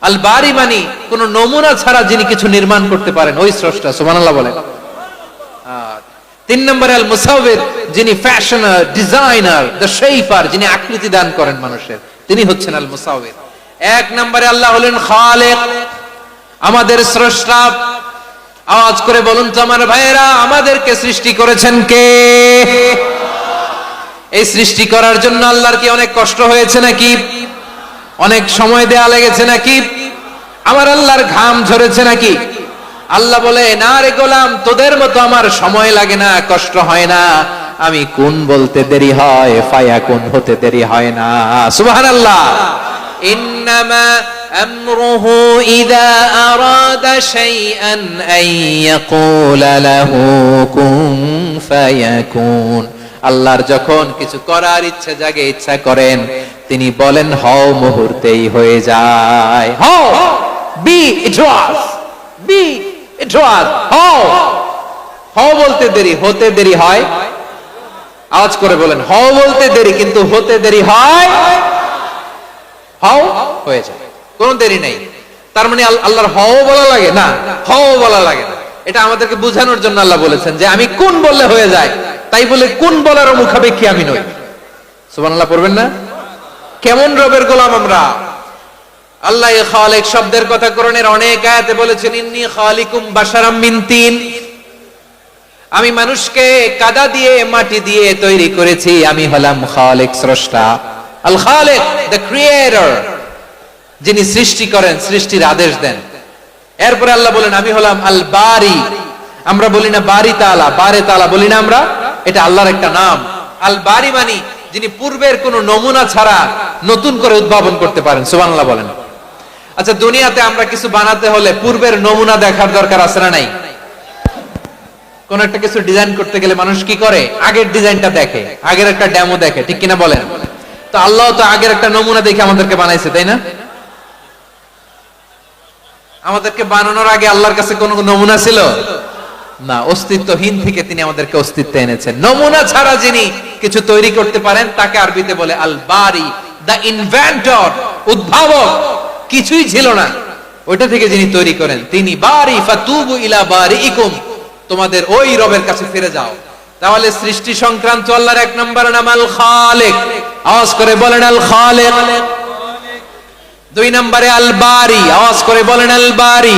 আল বারি মানে কোন নমুনা ছাড়া যিনি কিছু নির্মাণ করতে পারেন, ওই স্রষ্টা। সুবহানাল্লাহ বলেন। তিন নম্বরে আল মুসাউইর, যিনি ফ্যাশনার, ডিজাইনার, দ্য শেপার, যিনি আকৃতি দান করেন মানুষের, তিনি হচ্ছেন আল মুসাউইর। এক নম্বরে আল্লাহ হলেন খালিক, আমাদের স্রষ্টা। আওয়াজ করে বলুন তো আমার ভাইয়েরা, আমাদেরকে সৃষ্টি করেছেন কে? এই সৃষ্টি করার জন্য আল্লাহর কি অনেক কষ্ট হয়েছে নাকি? অনেক সময় দেয়া লেগেছে নাকি? আমার আল্লাহর ঘাম ঝরেছে নাকি? আল্লাহ বলে না রে গোলাম, তোদের মতো আমার সময় লাগে না, কষ্ট হয় না। আমি কোন বলতে দেরি হয়, ফায়াকুন হতে দেরি হয় না। সুবহানাল্লাহ। ইন্নামা আমরুহু ইযা আরাদা শাইআন আন ইয়াকুলা লাহু কুন ফায়াকুন। আল্লাহর যখন কিছু করার ইচ্ছা জাগে, ইচ্ছা করেন, তিনি বলেন হও, মুহূর্তেই হয়ে যায়। হও, বি ইট ওয়াজ, বি ইট ওয়াজ। হও, হও বলতে দেরি, হতে দেরি হয়। আওয়াজ করে বলেন, হও বলতে দেরি কিন্তু হতে দেরি হয়। হও হয়ে যায়, কোনো দেরি নাই। তার মানে আল্লাহর হও বলা লাগে না, হও বলা লাগে না। এটা আমাদেরকে বোঝানোর জন্য আল্লাহ বলেছেন যে আমি কোন বললে হয়ে যায়, তাই বলে কোন বলার মুখাপেক্ষী আমি নই। সুবহানাল্লাহ পড়বেন না? কেমন রবের গোলাম আমরা। আল্লাহ খালিক শব্দের কথা কোরআনের অনেক আয়াতে বলেছেন, ইন্নী খালিকুম বাশারাম মিন তিন, আমি মানুষকে কাদা দিয়ে, মাটি দিয়ে তৈরি করেছি। আমি হলাম খালিক, স্রষ্টা। আল খালিক, দ্য ক্রিয়েটর, যিনি সৃষ্টি করেন, সৃষ্টির আদেশ দেন। এরপরে আল্লাহ বলেন আমি হলাম আল বারি। আমরা বলি না বারি তাআলা, বারে তাআলা বলি না আমরা, এটা আল্লাহর একটা নাম। আল বারি মানে যিনি পূর্বের কোন নমুনা ছাড়া নতুন করে উদ্ভাবন করতে পারেন। সুবহানাল্লাহ বলেন। আচ্ছা, দুনিয়াতে আমরা কিছু বানাতে হলে পূর্বের নমুনা দেখার দরকার আছে না নাই? কোন একটা কিছু ডিজাইন করতে গেলে মানুষ কি করে? আগের ডিজাইনটা দেখে, আগের একটা ডেমো দেখে, ঠিক কিনা বলেন? তো আল্লাহ তো আগের একটা নমুনা দেখে আমাদেরকে বানাইছে, তাই না? আমাদেরকে বানানোর আগে আল্লাহর কাছে কোন নমুনা ছিল না, অস্তিত্বহীন থেকে তিনি আমাদেরকে অস্তিত্বে এনেছেন। নমুনা ছাড়া যিনি কিছু তৈরি করতে পারেন তাকে আরবিতে বলে আল বারি, দ্য ইনভেন্টর, উদ্ভাবক। কিছুই ছিল না, ওইটা থেকে যিনি তৈরি করেন তিনি বারি। ফাতুবু ইলা বারিইকুম, তোমাদের ওই রবের কাছে ফিরে যাও। তাহলে সৃষ্টি সংক্রান্ত আল্লাহর এক নম্বর নাম আল খালিক। আওয়াজ করে বলেন আল খালিক। দুই নম্বরে আল বারি। আওয়াজ করে বলেন আল বারি।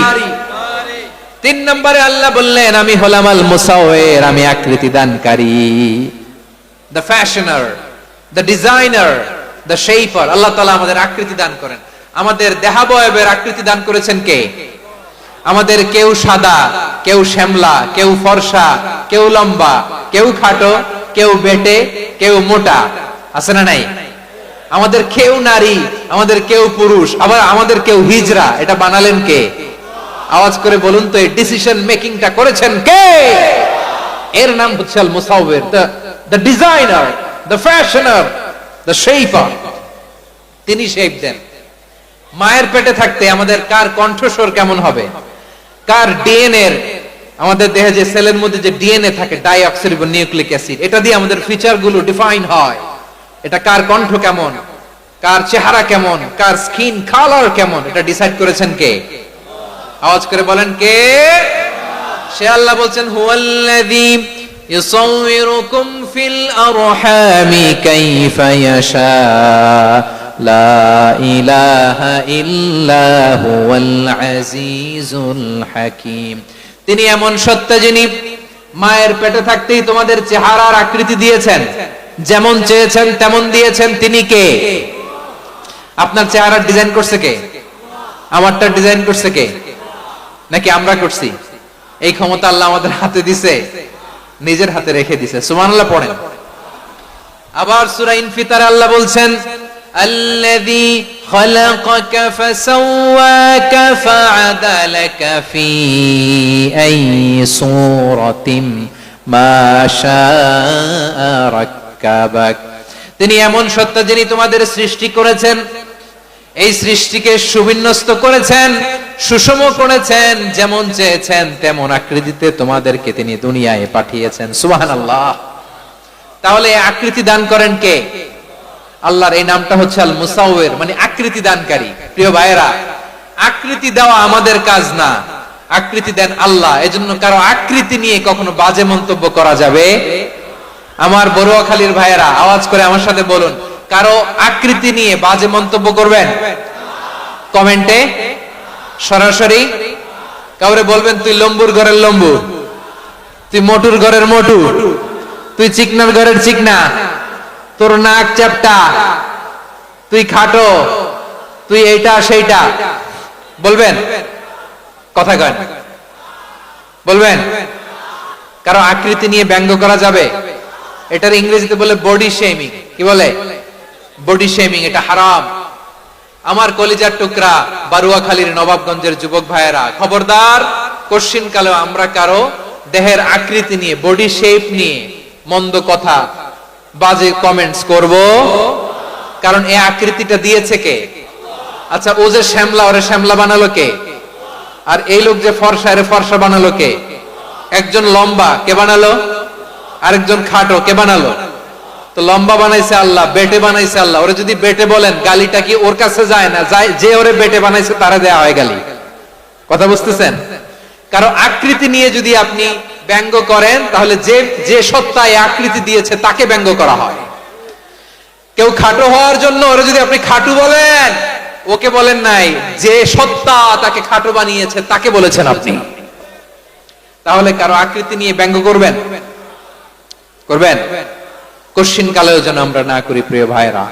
তিন নম্বরে আল্লাহ বললেন আমি হলাম আল মুসাউইর, আমি আকৃতি দানকারী, the fashioner, the designer, the shaper. Allah তাআলা আমাদের আকৃতি দান করেন। আমাদের দেহাবয়বের আকৃতি দান করেছেন কে? আমাদের কেউ সাদা, কেউ শ্যামলা, কেউ ফর্সা, কেউ লম্বা, কেউ খাটো, কেউ বেটে, কেউ মোটা, আছে না নাই? আমাদের কেউ নারী, আমাদের কেউ পুরুষ, আবার আমাদের কেউ হিজড়া। এটা বানালেন কে? আওয়াজ করে বলুন তো, এই ডিসিশন মেকিংটা করেছেন কে? এর নাম হচ্ছে আল মুসাউইর, the designer, the fashioner, the shaper. তিনি শেপ দেন। মায়ের পেটে থাকতে আমাদের কার কণ্ঠস্বর কেমন হবে, কার ডিএনএ, আমাদের দেহে যে সেলের মধ্যে যে ডিএনএ থাকে, ডাইঅক্সিরিবো নিউক্লিক অ্যাসিড, এটা দিয়ে আমাদের ফিচার গুলো ডিফাইন হয়। এটা কার কণ্ঠ কেমন, কার চেহারা কেমন, কার স্কিন কালার কেমন, এটা ডিসাইড করেছেন কে? আওয়াজ করে বলেন কে? সে আল্লাহ বলছেন হুয়াল্লাযী ইউসাউইরুকুম ফিল আরহামি কাইফা ইয়াশা লা ইলাহা ইল্লা হুয়াল আজিজুল হাকীম। তিনি এমন সত্তা যিনি মায়ের পেটে থাকতেই তোমাদের চেহারার আকৃতি দিয়েছেন, যেমন চেয়েছেন তেমন দিয়েছেন। তিনি কে? আপনার চেহারার ডিজাইন করছে কে? আমারটা ডিজাইন করছে কে? নাকি আমরা করছি? এই ক্ষমতা আল্লাহ আমাদের হাতে দিছে, নিজের হাতে রেখে দিছে। সুবহানাল্লাহ পড়েন। আবার সূরা ইনফিতারে আল্লাহ বলছেন, আল্লাযী খালাকাকা ফাসাওয়াকা ফাআদালাকা ফি আইয়ি সূরাতিন মা শাআ রাক্কাবাক। তিনি এমন সত্তা যিনি তোমাদের সৃষ্টি করেছেন, এই সৃষ্টিকে সুবিন্যস্ত করেছেন, সুষম করেছেন, যেমন চেয়েছেন তেমন আকৃতিতে তোমাদেরকে তিনি দুনিয়ায় পাঠিয়েছেন। সুবহানাল্লাহ। তাহলে আকৃতি দান করেন কে? আল্লাহর এই নামটা হচ্ছে আল মুসাউবির, মানে আকৃতি দানকারী। প্রিয় ভাইয়েরা, আকৃতি দেওয়া আমাদের কাজ না, আকৃতি দেন আল্লাহ। এজন্য কারো আকৃতি নিয়ে কখনো বাজে মন্তব্য করা যাবে। আমার বড়ুয়াখালীর ভাইয়েরা আওয়াজ করে আমার সাথে বলুন, কারো আকৃতি নিয়ে বাজে মন্তব্য করবেন? কমেন্টে সরাসরি কাউরে বলবেন তুই লম্বুর ঘরের লম্বু, তুই মোটুর ঘরের মোটু, তুই চিকনার ঘরের চিকনা, তোর নাক চ্যাপটা, তুই খাটো, তুই এইটা সেইটা বলবেন? কথা কন, বলবেন? কারো আকৃতি নিয়ে ব্যঙ্গ করা যাবে? এটার ইংরেজিতে বলে বডি শেমিং। কি বলে? Body shaming. এটা হারাম। আমার কলিজার টুকরা বারুয়াখালীর নবাবগঞ্জের যুবক ভাইয়েরা, খবরদার, কোশ্চিন কালেও আমরা কারো দেহের আকৃতি নিয়ে, বডি শেপ নিয়ে মন্দ কথা, বাজে কমেন্টস করব। কারণ এই আকৃতিটা দিয়েছে কে? আচ্ছা, ও যে শ্যামলা, ওরে শ্যামলা বানালো কে? আর এই লোক যে ফর্সা, এর ফর্সা বানালো কে? একজন লম্বা, কে বানালো? আরেকজন খাটো, কে বানালো? তো লম্বা বানাইছে আল্লাহ, বেটে বানাইছে আল্লাহ। ওরে যদি বেটে বলেন, গালিটা কি ওর কাছে যায় না? যায়। যে ওরে বেটে বানাইছে তারা দেয়া হয় গালি। কথা বুঝতেছেন? কারো আকৃতি নিয়ে যদি আপনি ব্যঙ্গ করেন, তাহলে যে যে সত্তা এই আকৃতি দিয়েছে তাকে ব্যঙ্গ করা হয়। কেউ খাটো হওয়ার জন্য ওরে যদি আপনি খাটু বলেন, ওকে বলেন নাই, যে সত্তা তাকে খাটো বানিয়েছে তাকে বলেছেন আপনি। তাহলে কারো আকৃতি নিয়ে ব্যঙ্গ করবেন? করবেন? কোশ্চিন কালেও যেন আমরা না করি। প্রিয় ভাইরা,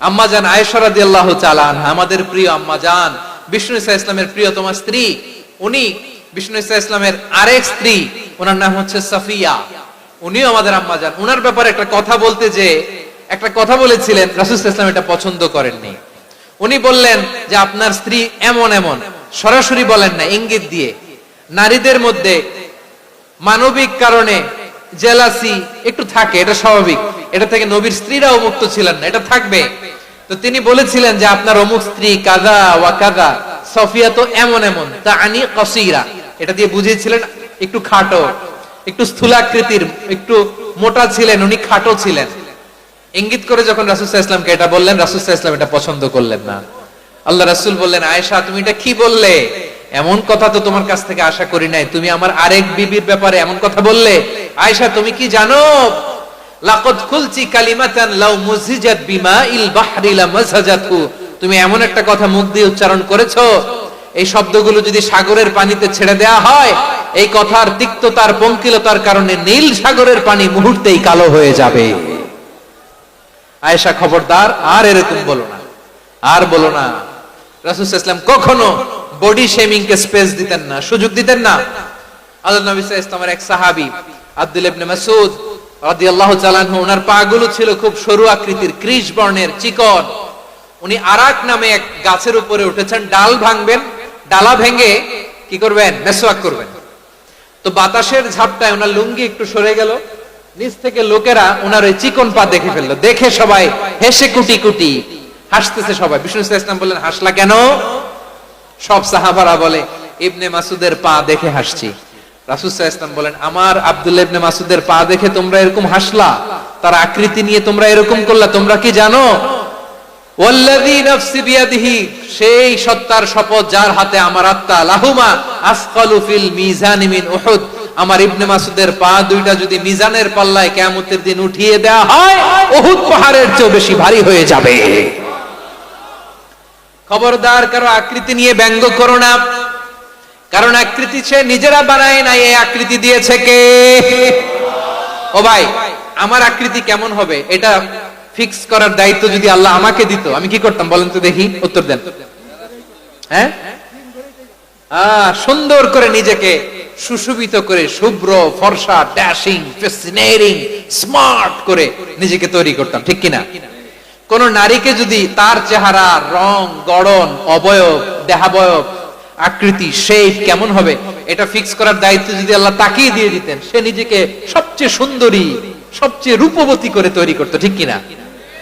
আম্মা জান আয়েশা রাদিয়াল্লাহু তাআলা আনহা, আমাদের প্রিয় আম্মা জান, বিষ্ণু ইসা ইসলামের প্রিয়তমা স্ত্রী, উনি বিষ্ণু ইসা ইসলামের আরেক স্ত্রী, ওনার নাম হচ্ছে সাফিয়া, উনিও আমাদের আম্মা জান। ওনার ব্যাপারে একটা কথা বলতে যে একটা কথা বলেছিলেন, রাসূল সাল্লাল্লাহু আলাইহি ওয়াসাল্লাম এটা পছন্দ করেননি। উনি বললেন যে আপনার স্ত্রী এমন এমন, সরাসরি বলেন না, ইঙ্গিত দিয়ে। নারীদের মধ্যে মানবিক কারণে জেলাসি একটু থাকে, এটা স্বাভাবিক। এটা থেকে নবীর স্ত্রীরাও মুক্ত ছিলেন না, এটা থাকবে। তো তিনি বলেছিলেন যে আপনার অমুক স্ত্রী কাযা ওয়া কাযা, সফিয়া তো এমন এমন, তা আনি কসীরা, এটা দিয়ে বুঝিয়েছিলেন একটু খাটো, একটু স্থূলাকৃতির, একটু মোটা ছিলেন, উনি খাটো ছিলেন। ইঙ্গিত করে যখন রাসূল সাল্লাল্লাহু আলাইহি ওয়াসাল্লামকে এটা বললেন, রাসূল সাল্লাল্লাহু আলাইহি ওয়াসাল্লাম এটা পছন্দ করলেন না। আল্লাহ রাসূল বললেন, আয়েশা তুমি এটা কি বললে? এমন কথা তো তোমার কাছ থেকে আশা করি নাই। তুমি আমার আরেক বিবির ব্যাপারে এমন কথা বললে। আয়েশা তুমি কি জানো, লাকাদ কুলতি কালিমাতান লাউ মুজিজাত বিমাইল বাহরি লামাসাজাতহু, তুমি এমন একটা কথা মুখ দিয়ে উচ্চারণ করেছো, এই শব্দগুলো যদি সাগরের পানিতে ছেড়ে দেয়া হয়, এই কথার তিক্ততার, পঙ্কিলতার কারণে নীল সাগরের পানি মুহূর্তেই কালো হয়ে যাবে। আয়েশা খবরদার, আর এরকম বলো না, আর বলো না। রাসূল সাল্লাল্লাহু আলাইহি ওয়াসাল্লাম কখনো বডি শেমিং কে স্পেস দিতেন না, সুযোগ দিতেন না। আল্লাহর নবী সাল্লাল্লাহু আলাইহি ওয়াসাল্লামের এক সাহাবী আব্দুল্লাহ ইবনে মাসউদ রাদিয়াল্লাহু তাআলা আনহু, ওনার পাগুলো ছিল খুব সরু আকৃতির, কৃশ বর্ণের, চিকন। উনি আরাক নামে এক গাছের উপরে উঠেছেন, ডাল ভাঙবেন, ডালা ভেঙে কি করবেন? মেসওয়াক করবেন। তো বাতাসের ঝাপটায় ওনার লুঙ্গি একটু সরে গেল, নিচ থেকে লোকেরা ওনার ওই চিকন পা দেখে ফেললো। দেখে সবাই হেসে কুটি কুটি হাসতেছে সবাই। বিষ্ণু সাল্লাল্লাহু আলাইহি ওয়াসাল্লাম বললেন, হাসলা কেন? সব সাহাবারা বলে, ইবনে মাসুদের পা দেখে হাসছি। রাসূল সাল্লাল্লাহু আলাইহি ওয়াসাল্লাম বলেন, আমার আব্দুল্লাহ ইবনে মাসুদের পা দেখে তোমরা এরকম হাসলা, তার আকৃতি নিয়ে তোমরা এরকম করলা, তোমরা কি জানো? ওয়াল্লাযী নাফসি বিয়াদিহি, সেই সত্তার শপথ যার হাতে আমার আত্মা, লাহুমা আসকালু ফিল মিজানি মিন উহুদ, আমার ইবনে মাসুদের পা দুইটা যদি মিজানের পাল্লায় কিয়ামতের দিন উঠিয়ে দেওয়া হয়, উহুদ পাহাড়ের চেয়ে বেশি ভারী হয়ে যাবে। খবরদার, কারো আকৃতি নিয়ে ব্যঙ্গ করো না, কারণ আকৃতি সে নিজেরা বানায় না, এই আকৃতি দিয়েছে কে? ও ভাই, আমার আকৃতি কেমন হবে এটা ফিক্স করার দায়িত্ব যদি আল্লাহ আমাকে দিত, আমি কি করতাম বলেন তো দেখি, উত্তর দেন। হ্যাঁ, সুন্দর করে নিজেকে সুশোভিত করে, শুভ্র ফর্সা, ড্যাশিং, ফ্যাসিনেটিং, স্মার্ট করে নিজেকে তৈরি করতাম, ঠিক কিনা? কোন নারীকে যদি তার চেহারা, রং, গড়ন, অবয়ব, দেহাবয়ব, আকৃতি, শেপ কেমন হবে এটা ফিক্স করার দায়িত্ব যদি আল্লাহ তাকেই দিয়ে দিতেন, সে নিজেকে সবচেয়ে সুন্দরী, সবচেয়ে রূপবতী করে তৈরি করতো, ঠিক কিনা?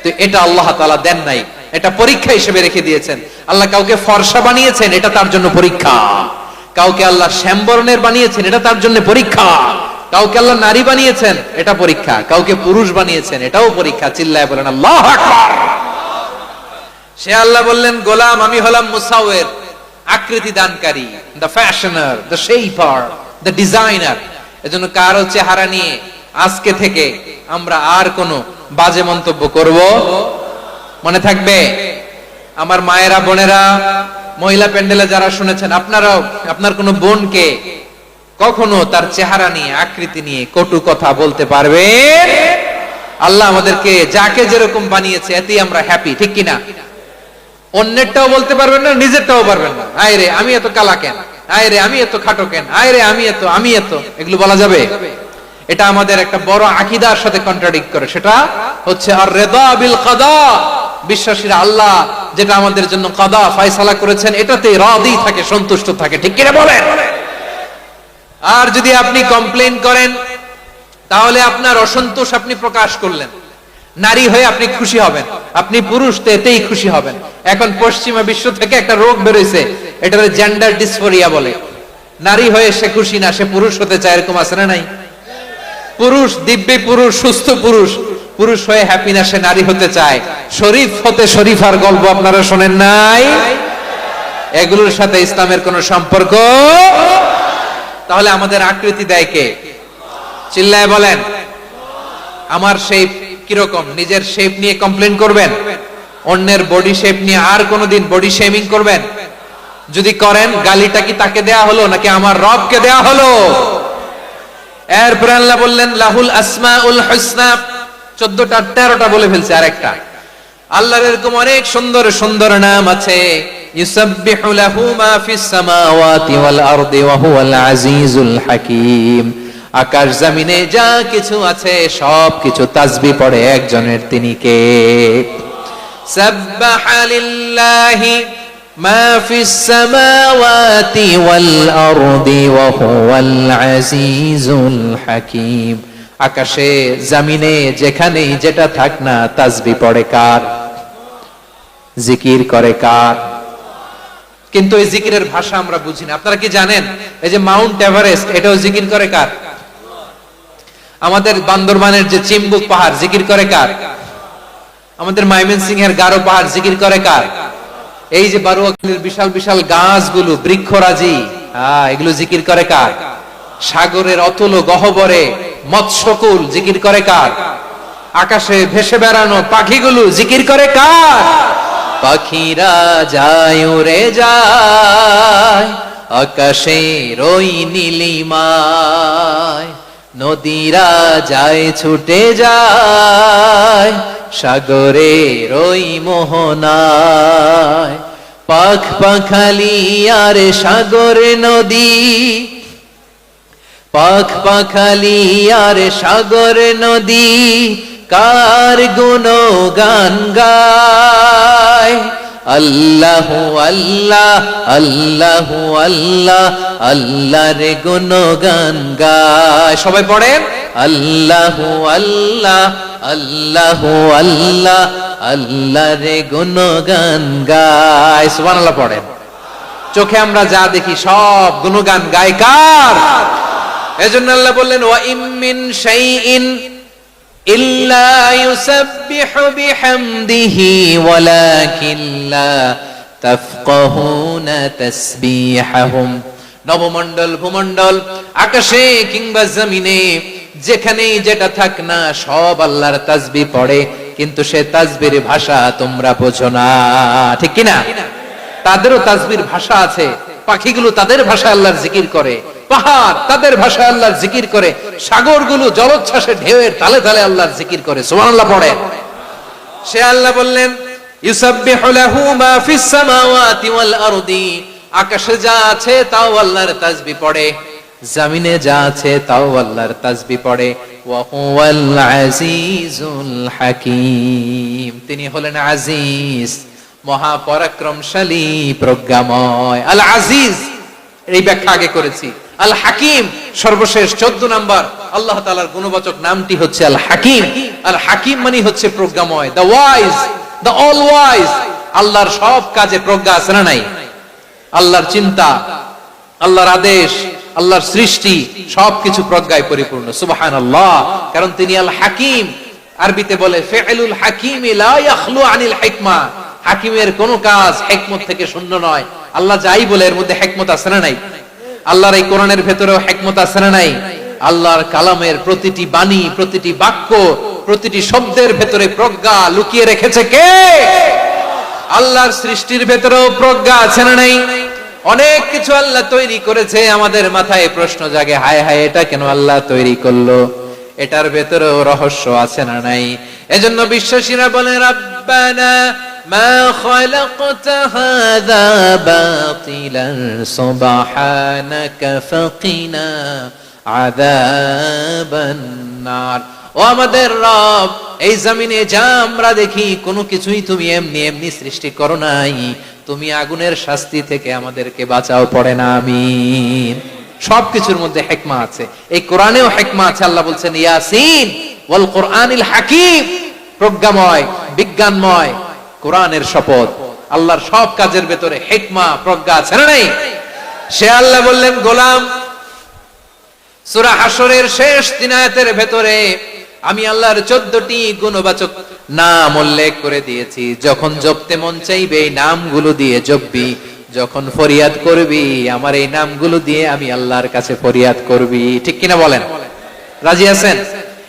তো এটা আল্লাহ তাআলা দেন নাই, এটা পরীক্ষা হিসেবে রেখে দিয়েছেন। আল্লাহ কাউকে ফর্সা বানিয়েছেন, এটা তার জন্য পরীক্ষা। কাউকে আল্লাহ শ্যামবর্ণের বানিয়েছেন, এটা তার জন্য পরীক্ষা। কাউকে আল্লাহ নারী বানিয়েছেন, এটা পরীক্ষা। কাউকে পুরুষ বানিয়েছেন, এটাও পরীক্ষা। চিল্লায় বলেন আল্লাহু আকবার। সে আল্লাহ বললেন, গোলাম আমি হলাম মুসাওয়ির, আকৃতি দানকারী, the fashioner, the shaper, the designer. এজন্য কারো চেহারা নিয়ে আজকে থেকে আমরা আর কোনো বাজে মন্তব্য করব মনে থাকবে? আমার মায়েরা, বোনেরা, মহিলা প্যান্ডেলে যারা শুনেছেন, আপনারাও আপনার কোনো বোনকে কখনো তার চেহারা নিয়ে, আকৃতি নিয়ে কটু কথা বলতে পারবেন? আল্লাহ আমাদেরকে যাকে যেরকম বানিয়েছে এতেই আমরা হ্যাপি, ঠিক কিনা? অন্যেরটাও বলতে পারবেন না, নিজেরটাও পারবেন না। আয় রে আমি এত কালা কেন, আয় রে আমি এত খাটো কেন, আয় রে আমি এত, এগুলো বলা যাবে? এটা আমাদের একটা বড় আকীদার সাথে কন্ট্রাডিক্ট করে। সেটা হচ্ছে আর রিদা বিল কাদা, বিশ্বাসীরা আল্লাহ যেটা আমাদের জন্য কাদা ফয়সালা করেছেন এটাতে রাদি থাকে, সন্তুষ্ট থাকে, ঠিক কিনা বলেন? আর যদি আপনি কমপ্লেইন করেন তাহলে আপনার অসন্তোষ আপনি প্রকাশ করলেন। নারী হয়ে আপনি খুশি হবেন, আপনি পুরুষ তো এতেই খুশি হবেন। এখন পশ্চিমা বিশ্ব থেকে একটা রোগ বেরোইছে, এটা জেন্ডার ডিসফোরিয়া বলে। নারী হয়ে সে খুশি না, সে পুরুষ হতে চায়, এরকম আছে না নাই? পুরুষ, দিব্যি পুরুষ, সুস্থ পুরুষ, পুরুষ হয়ে হ্যাপি না, সে নারী হতে চায়। শরীফ হতে শরীফার গল্প আপনারা শোনেন নাই? এগুলোর সাথে ইসলামের কোন সম্পর্ক? তাহলে আমাদের আকৃতি দেয় কে? চিল্লায় বলেন। আমার শেপ কিরকম, নিজের শেপ নিয়ে কমপ্লেন করবেন? অন্যের বডি শেপ নিয়ে আর কোনদিন বডি শেমিং করবেন? যদি করেন, গালিটা কি তাকে দেয়া হলো নাকি আমার রবকে দেয়া হলো? এরপর আল্লাহ বললেন লাহুল আসমাউল হুসনা, 14টা 13টা বলে ফেলছে, আরেকটা। আল্লাহর এরকম অনেক সুন্দর সুন্দর নাম আছে। ইউসাব্বিহু লাহু মা ফিস সামাওয়াতি ওয়াল আরদি ওয়া হুয়াল আজিজুল হাকীম। আকাশ জমিনে যা কিছু আছে সব কিছু তাসবিহ পড়ে একজনের, তিনি কে? সাব্বাহা লিল্লাহি মা ফিস সামাওয়াতি ওয়াল আরদি ওয়া হুয়াল আজিজুল হাকীম। আকাশে জমিনে যেখানে যেটা থাক না, তাসবিহ পড়ে কার? জিকির করে কার? কিন্তু এই জিকিরের ভাষা আমরা বুঝি না। আপনারা কি জানেন এই যে মাউন্ট এভারেস্ট, এটাও জিকির করে কার? আমাদের বান্দরবানের যে চিম্বুক পাহাড়, জিকির করে কার? আমাদের ময়মনসিংহের গারো পাহাড়, জিকির করে কার? এই যে বারুয়াখালীর বিশাল বিশাল গাছগুলো, বৃক্ষরাজি, এগুলো জিকির করে কার? সাগরের অতল গহ্বরে মৎস্যকুল, জিকির করে কার? আকাশে ভেসে বেড়ানো পাখিগুলো, জিকির করে কার? পাখিরা যায় উড়ে যায় আকাশের ওই নীলিমায়, নদীরা যায় ছুটে যায় সাগরের ওই মোহনায়। পাখ পাখালি আর সাগর নদী, পাখ পাখালি আর সাগর নদী কার গুণগান গায়। আল্লাহু আল্লাহ আল্লাহু আল্লাহ, আল্লাহর গুণগান গায়। সবাই পড়েন আল্লাহু আল্লাহ আল্লাহু আল্লাহ, আল্লাহর গুণগান গায়। সুবহানাল্লাহ পড়েন। চোখে আমরা যা দেখি সব গুণগান গায় কার? এজন্য আল্লাহ বললেন ওয়া ইম মিন শাইইন ইল্লা ইউসাব্বিহু বিহামদিহি ওয়ালাকিন লা তাফকাহুনা তাসবিহাহুম। নবমণ্ডল, ভূমণ্ডল, আকাশে কিংবা জমিনে যেখানেই যেটা থাক না সব আল্লাহর তাসবিহ পড়ে, কিন্তু সে তাসবির ভাষা তোমরা বোঝো না, ঠিক কিনা? তাদেরও তাসবির ভাষা আছে, পাখিগুলো তাদের ভাষা আল্লাহর জিকির করে, পাহাড় তাদের ভাষা আল্লাহর জিকির করে, সাগরগুলো জলোচ্ছ্বাসে ঢেউয়ের তালে তালে আল্লাহর জিকির করে। সুবহানাল্লাহ পড়ে। সে আল্লাহ বললেন ইউসাব্বিহু লাহু মা ফিস সামাওয়াতি ওয়াল আরদি, আকাশে যা আছে তাও আল্লাহর তাসবিহ পড়ে, জমিনে যা আছে তাও আল্লাহর তাসবিহ পড়ে। ওয়া হুয়াল আজিজুল হাকীম, তিনি হলেন আজিজ, মহাপরাক্রমশালী, প্রজ্ঞাময়। আল আজিজ এই ব্যাখ্যা আগে করেছি। আল হাকিম সর্বশেষ 14 নাম্বার আল্লাহ তাআলার গুণবাচক নামটি হচ্ছে আল হাকিম। আল হাকিম মানে হচ্ছে প্রজ্ঞাময়, the wise, the all wise. আল্লাহর সব কাজে প্রজ্ঞা আছে না নাই? আল্লাহর চিন্তা, আল্লাহর আদেশ, আল্লাহর সৃষ্টি সবকিছু প্রজ্ঞায় পরিপূর্ণ। সুবহানাল্লাহ, কারণ তিনি আল হাকিম। আরবিতে বলে ফি'লুল হাকিমি লা ইয়াখলু আনিল হিকমা, হাকিমের কোন কাজ হিকমত থেকে শূন্য নয়। আল্লাহ যাই বলে এর মধ্যে হিকমত আছে না নাই? আল্লাহর এই কোরআনের ভেতরেও হিকমত আছে না নাই? আল্লাহর কালামের প্রতিটি বাণী, প্রতিটি বাক্য, প্রতিটি শব্দের ভেতরে প্রজ্ঞা লুকিয়ে রেখেছে কে? আল্লাহর সৃষ্টির ভেতরেও প্রজ্ঞা আছে না নাই? অনেক কিছু আল্লাহ তৈরি করেছে, আমাদের মাথায় প্রশ্ন জাগে, হায় হায় এটা কেন আল্লাহ তৈরি করলো? এটার ভেতরেও রহস্য আছে না নাই? এজন্য বিশ্বাসীরা বলে রব্বানা মা খালাকতা হাযা বাতিলান সুবহানাকা ফাকিনা আযাবান নার। ও আমাদের রব, এই জমিনে যা আমরা দেখি কোনো কিছুই তুমি এমনি এমনি সৃষ্টি করো নাই, তুমি আগুনের শাস্তি থেকে আমাদেরকে বাঁচাও, পড়ে না আমিন। সবকিছুর মধ্যে হিকমা আছে, এই কোরআনেও হিকমা আছে। আল্লাহ বলছেন ইয়াসিন ওয়াল কোরআনিল হাকিম, প্রজ্ঞাময়, বিজ্ঞানময় কোরআনের শপথ। আল্লাহর সব কাজের ভেতরে হিকমা, প্রজ্ঞা আছে না নাই? সে আল্লাহ বললেন গোলাম, সূরা হাশরের শেষ 3 আয়াতের ভেতরে আমি আল্লাহর 14টি গুণবাচক নাম উল্লেখ করে দিয়েছি। যখন জপতে মন চাইবে এই নামগুলো দিয়ে জপবি, যখন ফরিয়াদ করবি আমার এই নামগুলো দিয়ে আমি আল্লাহর কাছে ফরিয়াদ করবি, ঠিক কিনা বলেন? রাজি আছেন?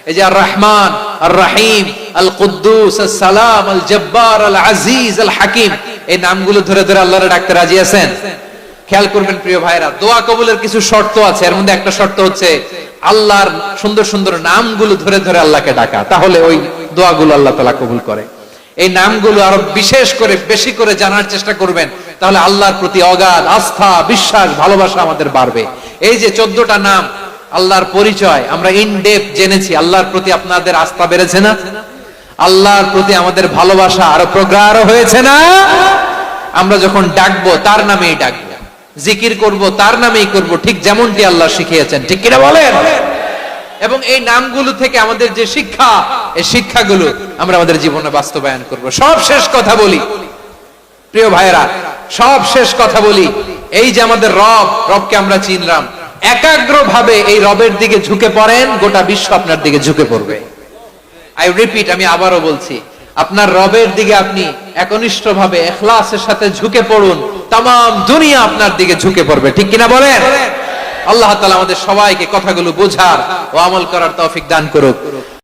এই যে আর রহমান, আর রহিম, আল কুদ্দুস, আস সালাম, আল জব্বার, আল আজিজ, আল হাকিম, এই নামগুলো ধরে ধরে আল্লাহরে ডাকতে রাজি আছেন? খেয়াল করবেন প্রিয় ভাইরা, দোয়া কবুলের কিছু শর্ত আছে। এর মধ্যে একটা শর্ত হচ্ছে আল্লাহর সুন্দর সুন্দর নামগুলো ধরে ধরে আল্লাহকে ডাকা, তাহলে ওই দোয়াগুলো আল্লাহ তাআলা কবুল করে। এই নামগুলো আরো বিশেষ করে বেশি করে জানার চেষ্টা করবেন, তাহলে আল্লাহর প্রতি অগাধ আস্থা, বিশ্বাস, ভালোবাসা আমাদের বাড়বে। এই যে 14টা নাম আল্লাহর পরিচয় আমরা ইন ডেপথ জেনেছি, আল্লাহর প্রতি আপনাদের আস্থা বেড়েছে না? আল্লাহর প্রতি আমাদের ভালোবাসা আরো প্রগাঢ় হয়েছে না? আমরা যখন ডাকবো তার নামেই ডাকবো, জিকির করব তার নামেই করব, ঠিক যেমনটি আল্লাহ শিখিয়েছেন, ঠিক কিনা বলেন? এবং এই নামগুলো থেকে আমাদের যে শিক্ষা, এই শিক্ষাগুলো আমরা আমাদের জীবনে বাস্তবায়ন করব। সব শেষ কথা বলি প্রিয় ভাইরা, সব শেষ কথা বলি, এই যে আমাদের রবকে আমরা চিনলাম, একাগ্রভাবে এই রবের দিকে ঝুঁকে পড়েন, গোটা বিশ্ব আপনার দিকে ঝুঁকে পড়বে। আই রিপিট, আমি আবারও বলছি, আপনার রবের দিকে আপনি একনিষ্ঠভাবে ইখলাসের সাথে ঝুঁকে পড়ুন, তামাম দুনিয়া আপনার দিকে ঝুঁকে পড়বে, ঠিক কিনা বলেন? আল্লাহ তাআলা আমাদের সবাইকে কথাগুলো বোঝার ও আমল করার তৌফিক দান করুক।